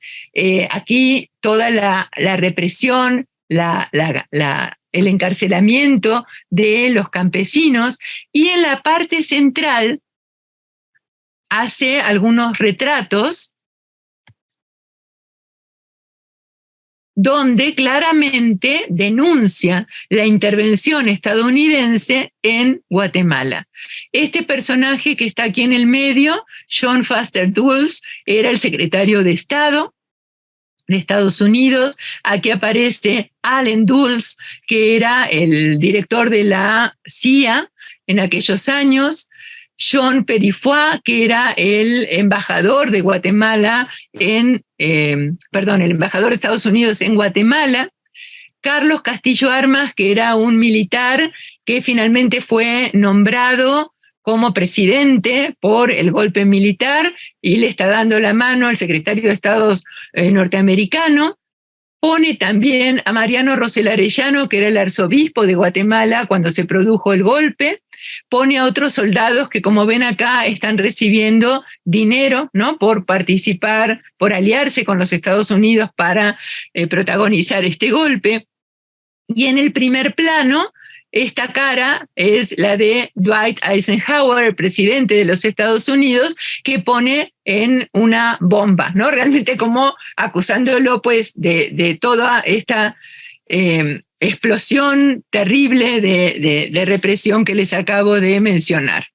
aquí toda la represión, el encarcelamiento de los campesinos, y en la parte central hace algunos retratos donde claramente denuncia la intervención estadounidense en Guatemala. Este personaje que está aquí en el medio, John Foster Dulles, era el secretario de Estado de Estados Unidos. Aquí aparece Allen Dulles, que era el director de la CIA en aquellos años, Jean Périfoy, que era el embajador de Guatemala el embajador de Estados Unidos en Guatemala, Carlos Castillo Armas, que era un militar que finalmente fue nombrado como presidente por el golpe militar y le está dando la mano al secretario de Estado norteamericano. Pone también a Mariano Rosell Arellano, que era el arzobispo de Guatemala cuando se produjo el golpe. Pone a otros soldados que, como ven acá, están recibiendo dinero, ¿no?, por participar, por aliarse con los Estados Unidos para protagonizar este golpe. Y en el primer plano, esta cara es la de Dwight Eisenhower, el presidente de los Estados Unidos, que pone en una bomba, ¿no? Realmente como acusándolo, pues, de toda esta explosión terrible de represión que les acabo de mencionar.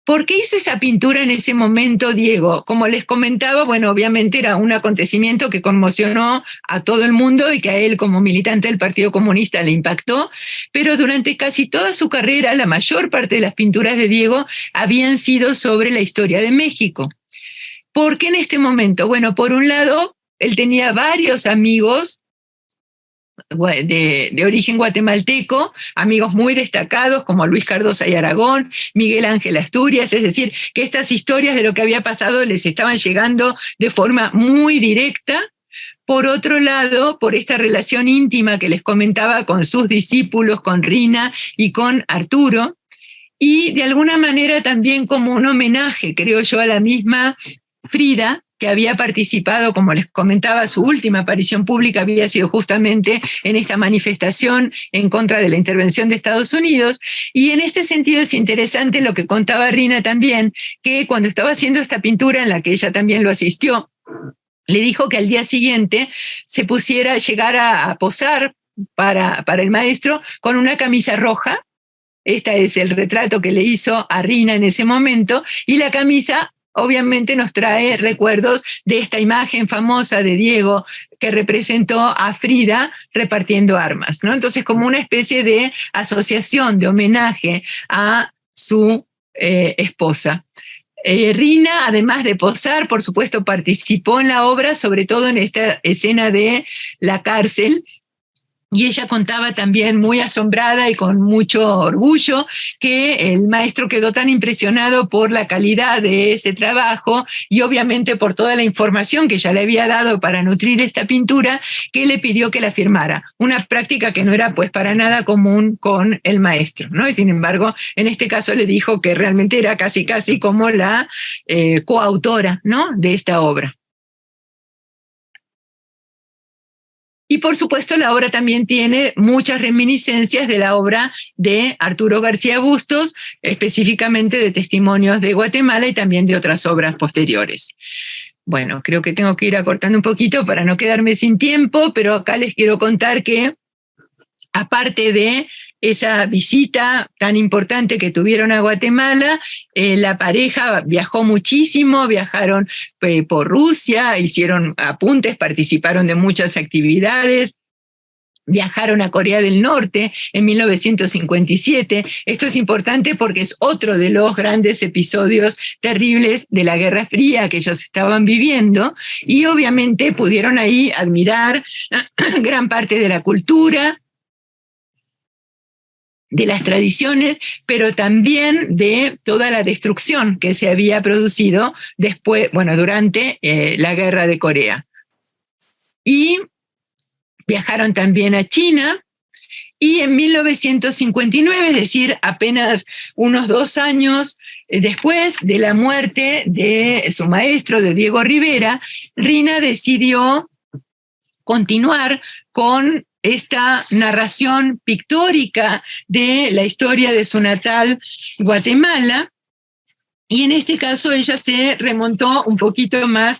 ¿Por qué hizo esa pintura en ese momento Diego? Como les comentaba, bueno, obviamente era un acontecimiento que conmocionó a todo el mundo y que a él como militante del Partido Comunista le impactó, pero durante casi toda su carrera, la mayor parte de las pinturas de Diego habían sido sobre la historia de México. ¿Por qué en este momento? Bueno, por un lado, él tenía varios amigos de origen guatemalteco, amigos muy destacados como Luis Cardosa y Aragón, Miguel Ángel Asturias, es decir, que estas historias de lo que había pasado les estaban llegando de forma muy directa. Por otro lado, por esta relación íntima que les comentaba con sus discípulos, con Rina y con Arturo, y de alguna manera también como un homenaje, creo yo, a la misma Frida, que había participado, como les comentaba, su última aparición pública había sido justamente en esta manifestación en contra de la intervención de Estados Unidos, y en este sentido es interesante lo que contaba Rina también, que cuando estaba haciendo esta pintura en la que ella también lo asistió, le dijo que al día siguiente se pusiera, llegara a posar para el maestro con una camisa roja. Este es el retrato que le hizo a Rina en ese momento, y la camisa obviamente nos trae recuerdos de esta imagen famosa de Diego que representó a Frida repartiendo armas, ¿no? Entonces, como una especie de asociación, de homenaje a su esposa. Rina, además de posar, por supuesto, participó en la obra, sobre todo en esta escena de la cárcel, y ella contaba también muy asombrada y con mucho orgullo que el maestro quedó tan impresionado por la calidad de ese trabajo y obviamente por toda la información que ella le había dado para nutrir esta pintura, que le pidió que la firmara. Una práctica que no era pues para nada común con el maestro, ¿no? Y sin embargo, en este caso le dijo que realmente era casi como la coautora, ¿no?, de esta obra. Y por supuesto la obra también tiene muchas reminiscencias de la obra de Arturo García Bustos, específicamente de Testimonios de Guatemala y también de otras obras posteriores. Bueno, creo que tengo que ir acortando un poquito para no quedarme sin tiempo, pero acá les quiero contar que aparte de esa visita tan importante que tuvieron a Guatemala, la pareja viajó muchísimo, viajaron por Rusia, hicieron apuntes, participaron de muchas actividades, viajaron a Corea del Norte en 1957. Esto es importante porque es otro de los grandes episodios terribles de la Guerra Fría que ellos estaban viviendo, y obviamente pudieron ahí admirar gran parte de la cultura, de las tradiciones, pero también de toda la destrucción que se había producido después, durante la Guerra de Corea. Y viajaron también a China, y en 1959, es decir, apenas unos 2 años después de la muerte de su maestro, de Diego Rivera, Rina decidió continuar con esta narración pictórica de la historia de su natal Guatemala, y en este caso ella se remontó un poquito más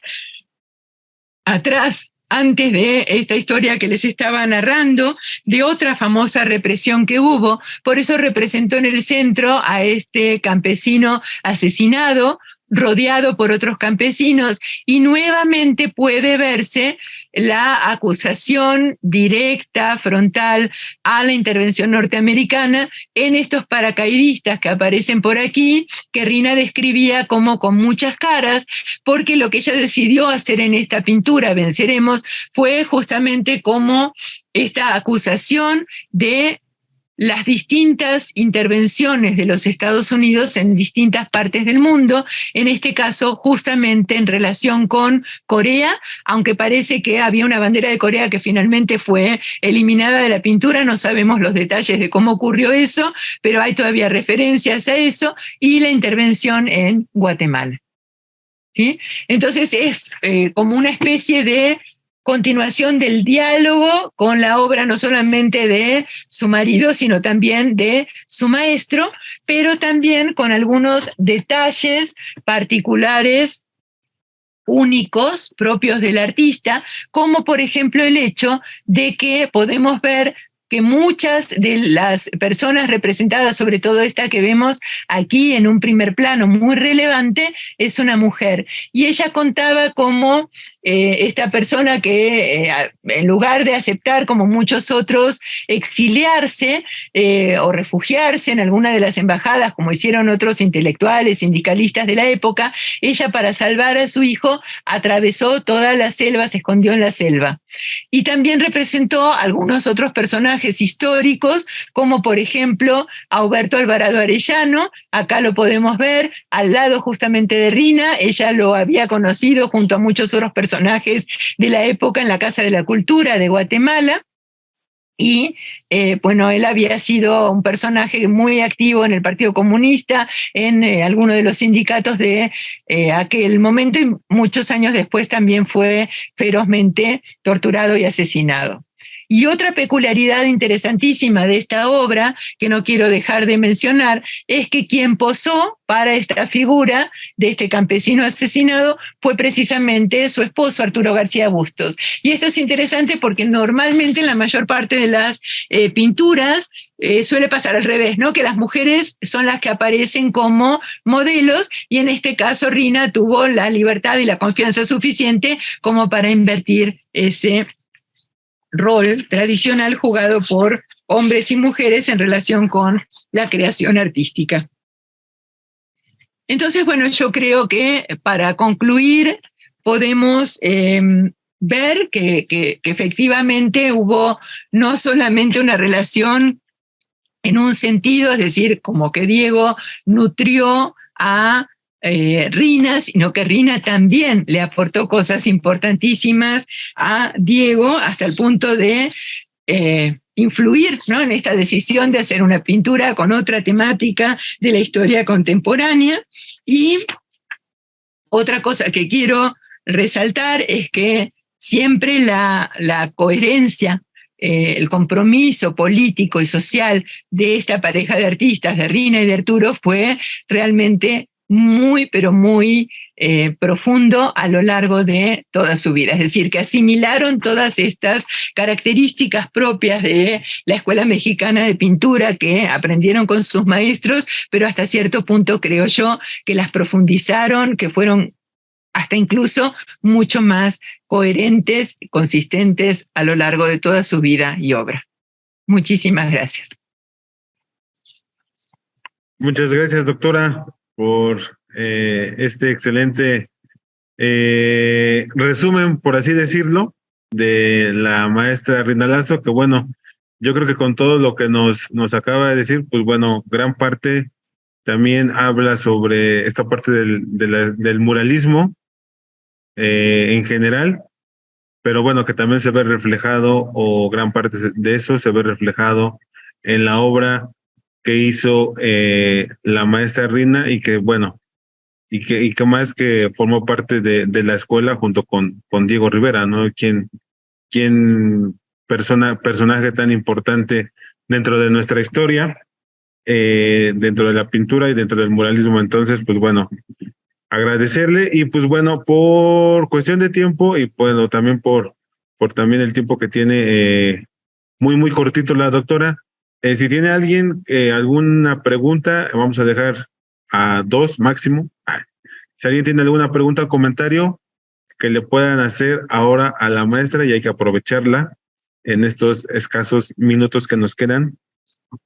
atrás, antes de esta historia que les estaba narrando, de otra famosa represión que hubo. Por eso representó en el centro a este campesino asesinado, rodeado por otros campesinos, y nuevamente puede verse la acusación directa, frontal, a la intervención norteamericana en estos paracaidistas que aparecen por aquí, que Rina describía como con muchas caras, porque lo que ella decidió hacer en esta pintura, Venceremos, fue justamente como esta acusación de las distintas intervenciones de los Estados Unidos en distintas partes del mundo, en este caso justamente en relación con Corea, aunque parece que había una bandera de Corea que finalmente fue eliminada de la pintura, no sabemos los detalles de cómo ocurrió eso, pero hay todavía referencias a eso, y la intervención en Guatemala. ¿Sí? Entonces es como una especie de continuación del diálogo con la obra no solamente de su marido, sino también de su maestro, pero también con algunos detalles particulares, únicos, propios del artista, como por ejemplo el hecho de que podemos ver que muchas de las personas representadas, sobre todo esta que vemos aquí en un primer plano muy relevante, es una mujer. Y ella contaba cómo esta persona que en lugar de aceptar, como muchos otros, exiliarse o refugiarse en alguna de las embajadas, como hicieron otros intelectuales, sindicalistas de la época, ella, para salvar a su hijo, atravesó toda la selva, se escondió en la selva. Y también representó a algunos otros personajes históricos, como por ejemplo a Huberto Alvarado Arellano. Acá lo podemos ver al lado justamente de Rina. Ella lo había conocido junto a muchos otros personajes de la época en la Casa de la Cultura de Guatemala. Y bueno, él había sido un personaje muy activo en el Partido Comunista, en alguno de los sindicatos de aquel momento, y muchos años después también fue ferozmente torturado y asesinado. Y otra peculiaridad interesantísima de esta obra, que no quiero dejar de mencionar, es que quien posó para esta figura de este campesino asesinado fue precisamente su esposo, Arturo García Bustos. Y esto es interesante porque normalmente en la mayor parte de las pinturas suele pasar al revés, ¿no? Que las mujeres son las que aparecen como modelos, y en este caso Rina tuvo la libertad y la confianza suficiente como para invertir ese rol tradicional jugado por hombres y mujeres en relación con la creación artística. Entonces, bueno, yo creo que para concluir podemos ver que efectivamente hubo no solamente una relación en un sentido, es decir, como que Diego nutrió a Rina, sino que Rina también le aportó cosas importantísimas a Diego hasta el punto de influir, ¿no?, en esta decisión de hacer una pintura con otra temática de la historia contemporánea. Y otra cosa que quiero resaltar es que siempre la coherencia, el compromiso político y social de esta pareja de artistas, de Rina y de Arturo, fue realmente muy, pero muy profundo a lo largo de toda su vida. Es decir, que asimilaron todas estas características propias de la Escuela Mexicana de Pintura que aprendieron con sus maestros, pero hasta cierto punto creo yo que las profundizaron, que fueron hasta incluso mucho más coherentes, consistentes a lo largo de toda su vida y obra. Muchísimas gracias. Muchas gracias, doctora, por este excelente resumen, por así decirlo, de la maestra Rina Lazo, que bueno, yo creo que con todo lo que nos acaba de decir, pues bueno, gran parte también habla sobre esta parte del muralismo en general, pero bueno, que también se ve reflejado, o gran parte de eso se ve reflejado en la obra que hizo la maestra Rina, y que bueno, y que más que formó parte de la escuela junto con Diego Rivera, ¿no? Personaje tan importante dentro de nuestra historia, dentro de la pintura y dentro del muralismo. Entonces, pues bueno, agradecerle, y pues bueno, por cuestión de tiempo, y bueno, también por también el tiempo que tiene muy cortito la doctora, si tiene alguien alguna pregunta, vamos a dejar a 2 máximo. Si alguien tiene alguna pregunta o comentario que le puedan hacer ahora a la maestra, y hay que aprovecharla en estos escasos minutos que nos quedan.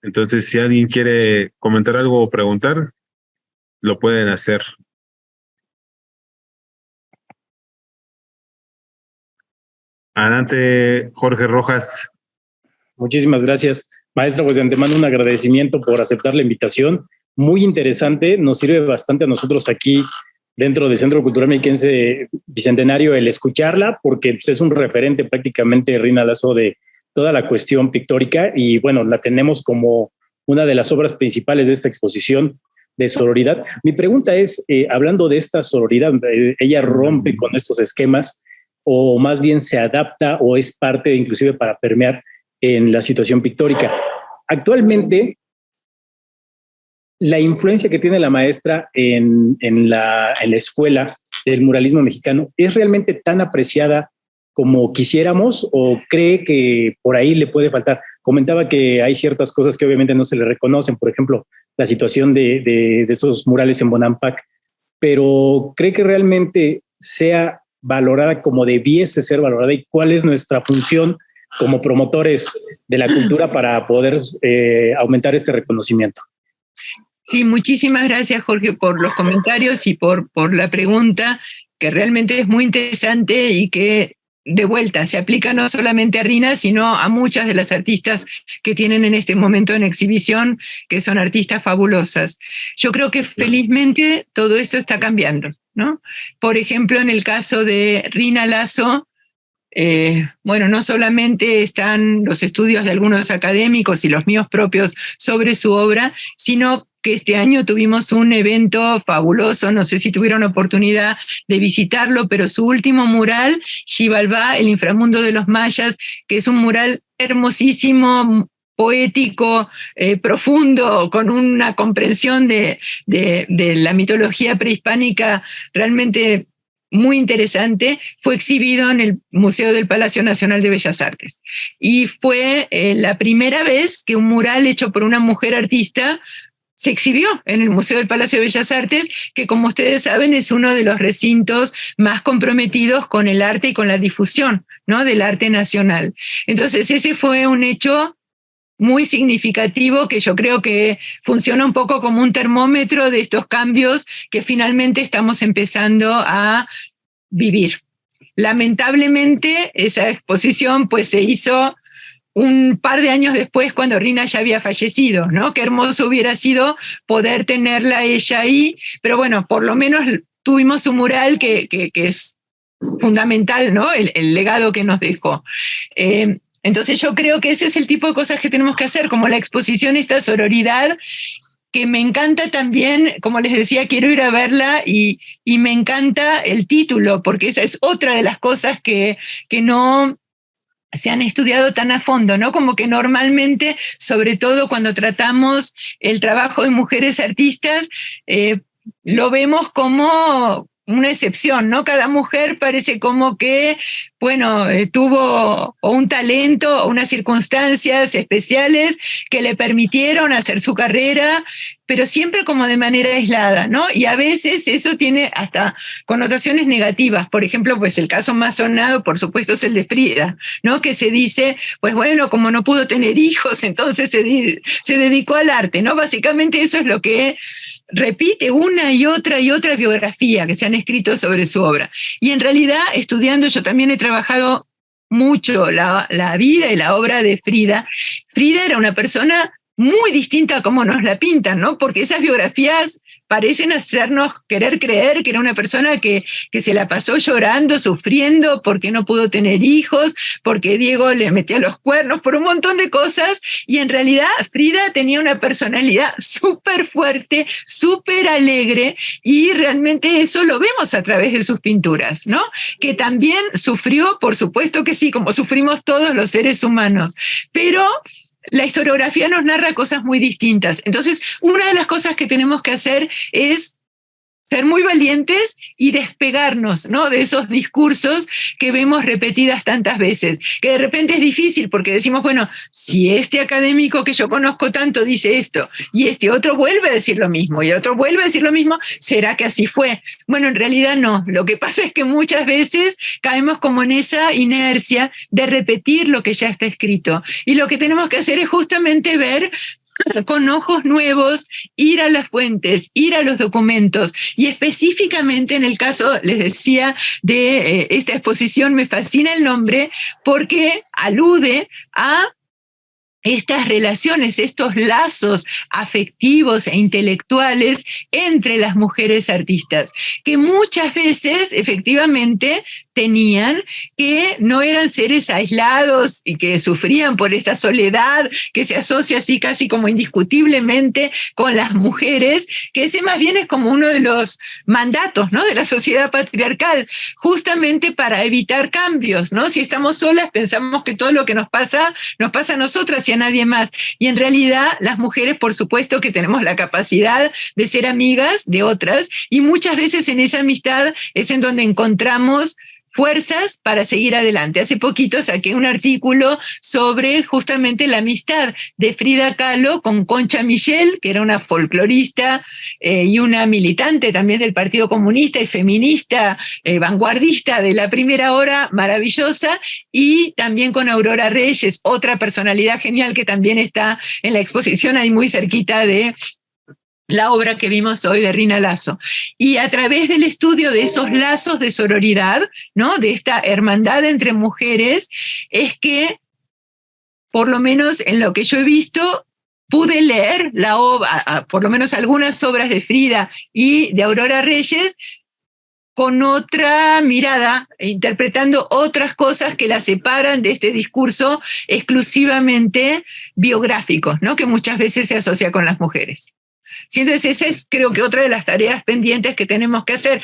Entonces, si alguien quiere comentar algo o preguntar, lo pueden hacer. Adelante, Jorge Rojas. Muchísimas gracias, maestra. Pues de antemano un agradecimiento por aceptar la invitación. Muy interesante, nos sirve bastante a nosotros aquí dentro del Centro Cultural Mexiquense Bicentenario el escucharla, porque pues, es un referente prácticamente, Rina Lazo, de toda la cuestión pictórica, y bueno, la tenemos como una de las obras principales de esta exposición de sororidad. Mi pregunta es, hablando de esta sororidad, ¿ella rompe con estos esquemas o más bien se adapta o es parte inclusive para permear en la situación pictórica? Actualmente, la influencia que tiene la maestra en la escuela del muralismo mexicano, ¿es realmente tan apreciada como quisiéramos o cree que por ahí le puede faltar? Comentaba que hay ciertas cosas que obviamente no se le reconocen, por ejemplo, la situación de esos murales en Bonampak, pero ¿cree que realmente sea valorada como debiese ser valorada y cuál es nuestra función como promotores de la cultura para poder aumentar este reconocimiento? Sí, muchísimas gracias, Jorge, por los comentarios y por la pregunta, que realmente es muy interesante y que de vuelta se aplica no solamente a Rina, sino a muchas de las artistas que tienen en este momento en exhibición, que son artistas fabulosas. Yo creo que felizmente todo esto está cambiando, ¿no? Por ejemplo, en el caso de Rina Lazo, bueno, no solamente están los estudios de algunos académicos y los míos propios sobre su obra, sino que este año tuvimos un evento fabuloso, no sé si tuvieron oportunidad de visitarlo, pero su último mural, Xibalbá, el inframundo de los mayas, que es un mural hermosísimo, poético, profundo, con una comprensión de la mitología prehispánica realmente muy interesante, fue exhibido en el Museo del Palacio Nacional de Bellas Artes. Y fue la primera vez que un mural hecho por una mujer artista se exhibió en el Museo del Palacio de Bellas Artes, que como ustedes saben es uno de los recintos más comprometidos con el arte y con la difusión, ¿no?, del arte nacional. Entonces ese fue un hecho muy significativo que yo creo que funciona un poco como un termómetro de estos cambios que finalmente estamos empezando a vivir. Lamentablemente esa exposición pues se hizo un par de años después, cuando Rina ya había fallecido, ¿no? Qué hermoso hubiera sido poder tenerla ella ahí, pero bueno, por lo menos tuvimos un mural que es fundamental, ¿no? El legado que nos dejó. Entonces yo creo que ese es el tipo de cosas que tenemos que hacer, como la exposición, esta sororidad, que me encanta también, como les decía, quiero ir a verla y me encanta el título, porque esa es otra de las cosas que no se han estudiado tan a fondo, ¿no? Como que normalmente, sobre todo cuando tratamos el trabajo de mujeres artistas, lo vemos como una excepción, ¿no? Cada mujer parece como que, bueno, tuvo o un talento o unas circunstancias especiales que le permitieron hacer su carrera, pero siempre como de manera aislada, ¿no? Y a veces eso tiene hasta connotaciones negativas. Por ejemplo, pues el caso más sonado, por supuesto, es el de Frida, ¿no? Que se dice, pues bueno, como no pudo tener hijos, entonces se dedicó al arte, ¿no? Básicamente eso es lo que repite una y otra biografía que se han escrito sobre su obra. Y en realidad, estudiando, yo también he trabajado mucho la vida y la obra de Frida. Frida era una persona muy distinta a cómo nos la pintan, ¿no? Porque esas biografías parecen hacernos querer creer que era una persona que se la pasó llorando, sufriendo, porque no pudo tener hijos, porque Diego le metía los cuernos, por un montón de cosas, y en realidad Frida tenía una personalidad súper fuerte, súper alegre, y realmente eso lo vemos a través de sus pinturas, ¿no? Que también sufrió, por supuesto que sí, como sufrimos todos los seres humanos, pero la historiografía nos narra cosas muy distintas. Entonces, una de las cosas que tenemos que hacer es ser muy valientes y despegarnos, ¿no?, de esos discursos que vemos repetidas tantas veces, que de repente es difícil porque decimos, bueno, si este académico que yo conozco tanto dice esto y este otro vuelve a decir lo mismo y otro vuelve a decir lo mismo, ¿será que así fue? Bueno, en realidad no. Lo que pasa es que muchas veces caemos como en esa inercia de repetir lo que ya está escrito, y lo que tenemos que hacer es justamente ver con ojos nuevos, ir a las fuentes, ir a los documentos, y específicamente en el caso, les decía, de esta exposición, me fascina el nombre porque alude a estas relaciones, estos lazos afectivos e intelectuales entre las mujeres artistas, que muchas veces efectivamente tenían, que no eran seres aislados y que sufrían por esa soledad que se asocia así casi como indiscutiblemente con las mujeres, que ese más bien es como uno de los mandatos, ¿no?, de la sociedad patriarcal, justamente para evitar cambios, ¿no? Si estamos solas pensamos que todo lo que nos pasa a nosotras y a nadie más, y en realidad las mujeres, por supuesto que tenemos la capacidad de ser amigas de otras, y muchas veces en esa amistad es en donde encontramos fuerzas para seguir adelante. Hace poquito saqué un artículo sobre justamente la amistad de Frida Kahlo con Concha Michel, que era una folclorista y una militante también del Partido Comunista y feminista, vanguardista de la primera hora, maravillosa, y también con Aurora Reyes, otra personalidad genial que también está en la exposición ahí muy cerquita de la obra que vimos hoy de Rina Lazo. Y a través del estudio de esos lazos de sororidad, ¿no?, de esta hermandad entre mujeres, es que, por lo menos en lo que yo he visto, pude leer la obra, por lo menos algunas obras de Frida y de Aurora Reyes, con otra mirada, interpretando otras cosas que la separan de este discurso exclusivamente biográfico, ¿no?, que muchas veces se asocia con las mujeres. Sí, entonces esa es, creo que, otra de las tareas pendientes que tenemos que hacer.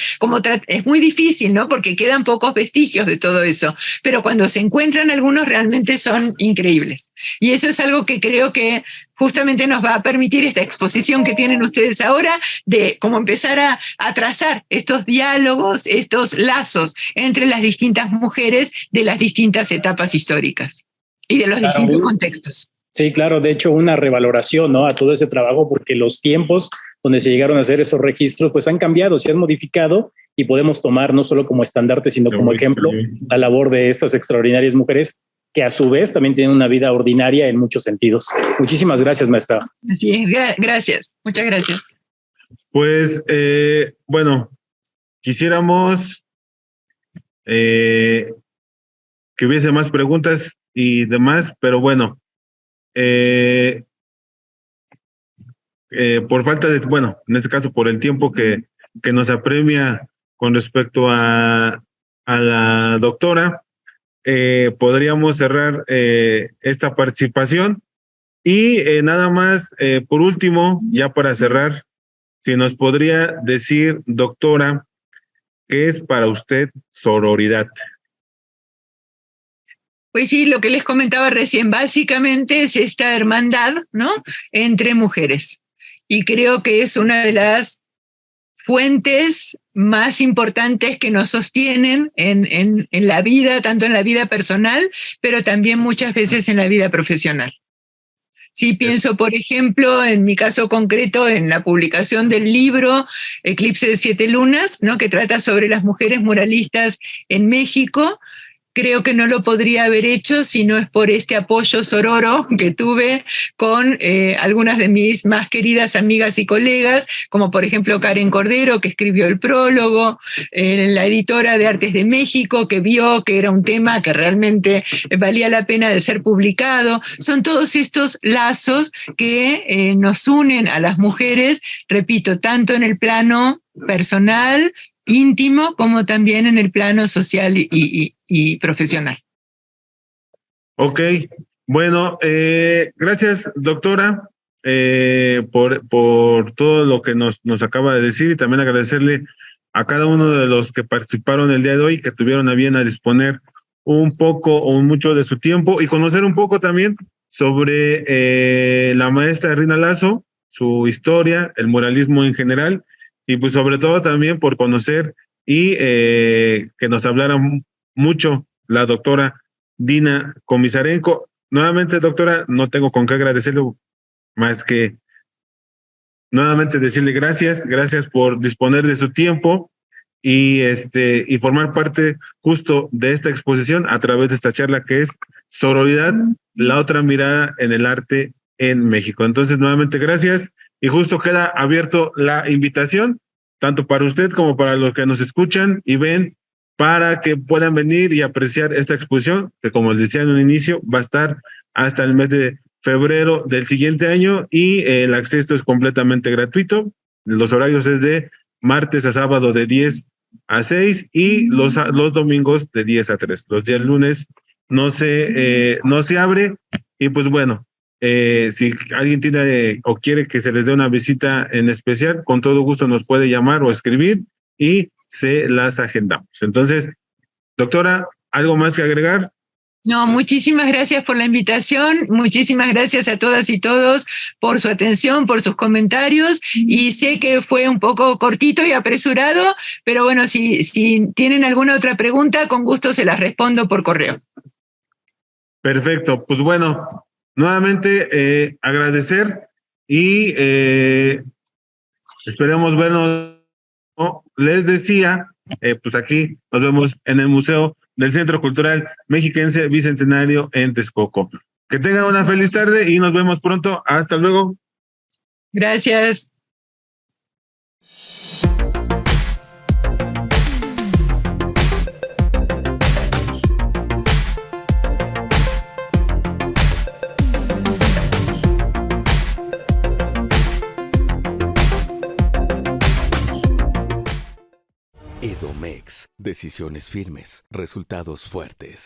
Es muy difícil, ¿no?, porque quedan pocos vestigios de todo eso, pero cuando se encuentran algunos realmente son increíbles. Y eso es algo que creo que justamente nos va a permitir esta exposición que tienen ustedes ahora, de cómo empezar a trazar estos diálogos, estos lazos entre las distintas mujeres de las distintas etapas históricas y de los distintos contextos. Sí, claro, de hecho una revaloración, ¿no?, a todo ese trabajo, porque los tiempos donde se llegaron a hacer esos registros pues han cambiado, se han modificado, y podemos tomar no solo como estandarte, sino como ejemplo la labor de estas extraordinarias mujeres que a su vez también tienen una vida ordinaria en muchos sentidos. Muchísimas gracias, maestra. Así es, gracias, muchas gracias. Pues, bueno, quisiéramos que hubiese más preguntas y demás, pero bueno, por falta de, bueno, en este caso por el tiempo que nos apremia con respecto a la doctora, podríamos cerrar esta participación y nada más, por último, ya para cerrar, si nos podría decir, doctora, ¿qué es para usted sororidad? Pues sí, lo que les comentaba recién, básicamente es esta hermandad, ¿no?, entre mujeres. Y creo que es una de las fuentes más importantes que nos sostienen en la vida, tanto en la vida personal, pero también muchas veces en la vida profesional. Sí, pienso, por ejemplo, en mi caso concreto, en la publicación del libro Eclipse de 7 lunas, ¿no?, que trata sobre las mujeres muralistas en México. Creo que no lo podría haber hecho si no es por este apoyo sororo que tuve con algunas de mis más queridas amigas y colegas, como por ejemplo Karen Cordero, que escribió el prólogo, la editora de Artes de México, que vio que era un tema que realmente valía la pena de ser publicado. Son todos estos lazos que nos unen a las mujeres, repito, tanto en el plano personal, íntimo, como también en el plano social y profesional. Ok, bueno, gracias, doctora, por todo lo que nos acaba de decir, y también agradecerle a cada uno de los que participaron el día de hoy, que tuvieron a bien a disponer un poco o mucho de su tiempo y conocer un poco también sobre la maestra Rina Lazo, su historia, el muralismo en general, y pues sobre todo también por conocer y que nos hablara mucho la doctora Dina Komisarenko. Nuevamente, doctora, no tengo con qué agradecerle más que nuevamente decirle gracias por disponer de su tiempo y formar parte justo de esta exposición a través de esta charla que es Sororidad, la otra mirada en el arte en México. Entonces, nuevamente, gracias y justo queda abierto la invitación, tanto para usted como para los que nos escuchan y ven, para que puedan venir y apreciar esta exposición, que como les decía en un inicio, va a estar hasta el mes de febrero del siguiente año y el acceso es completamente gratuito. Los horarios es de martes a sábado de 10 a 6 y los domingos de 10 a 3. Los días lunes no se abre y pues bueno, si alguien tiene o quiere que se les dé una visita en especial, con todo gusto nos puede llamar o escribir y se las agendamos. Entonces, doctora, ¿algo más que agregar? No, muchísimas gracias por la invitación, muchísimas gracias a todas y todos por su atención, por sus comentarios, y sé que fue un poco cortito y apresurado, pero bueno, si tienen alguna otra pregunta, con gusto se las respondo por correo. Perfecto, pues bueno, nuevamente agradecer y esperemos vernos. Les decía, pues aquí nos vemos en el Museo del Centro Cultural Mexiquense Bicentenario en Texcoco. Que tengan una feliz tarde y nos vemos pronto. Hasta luego. Gracias. Edomex, decisiones firmes, resultados fuertes.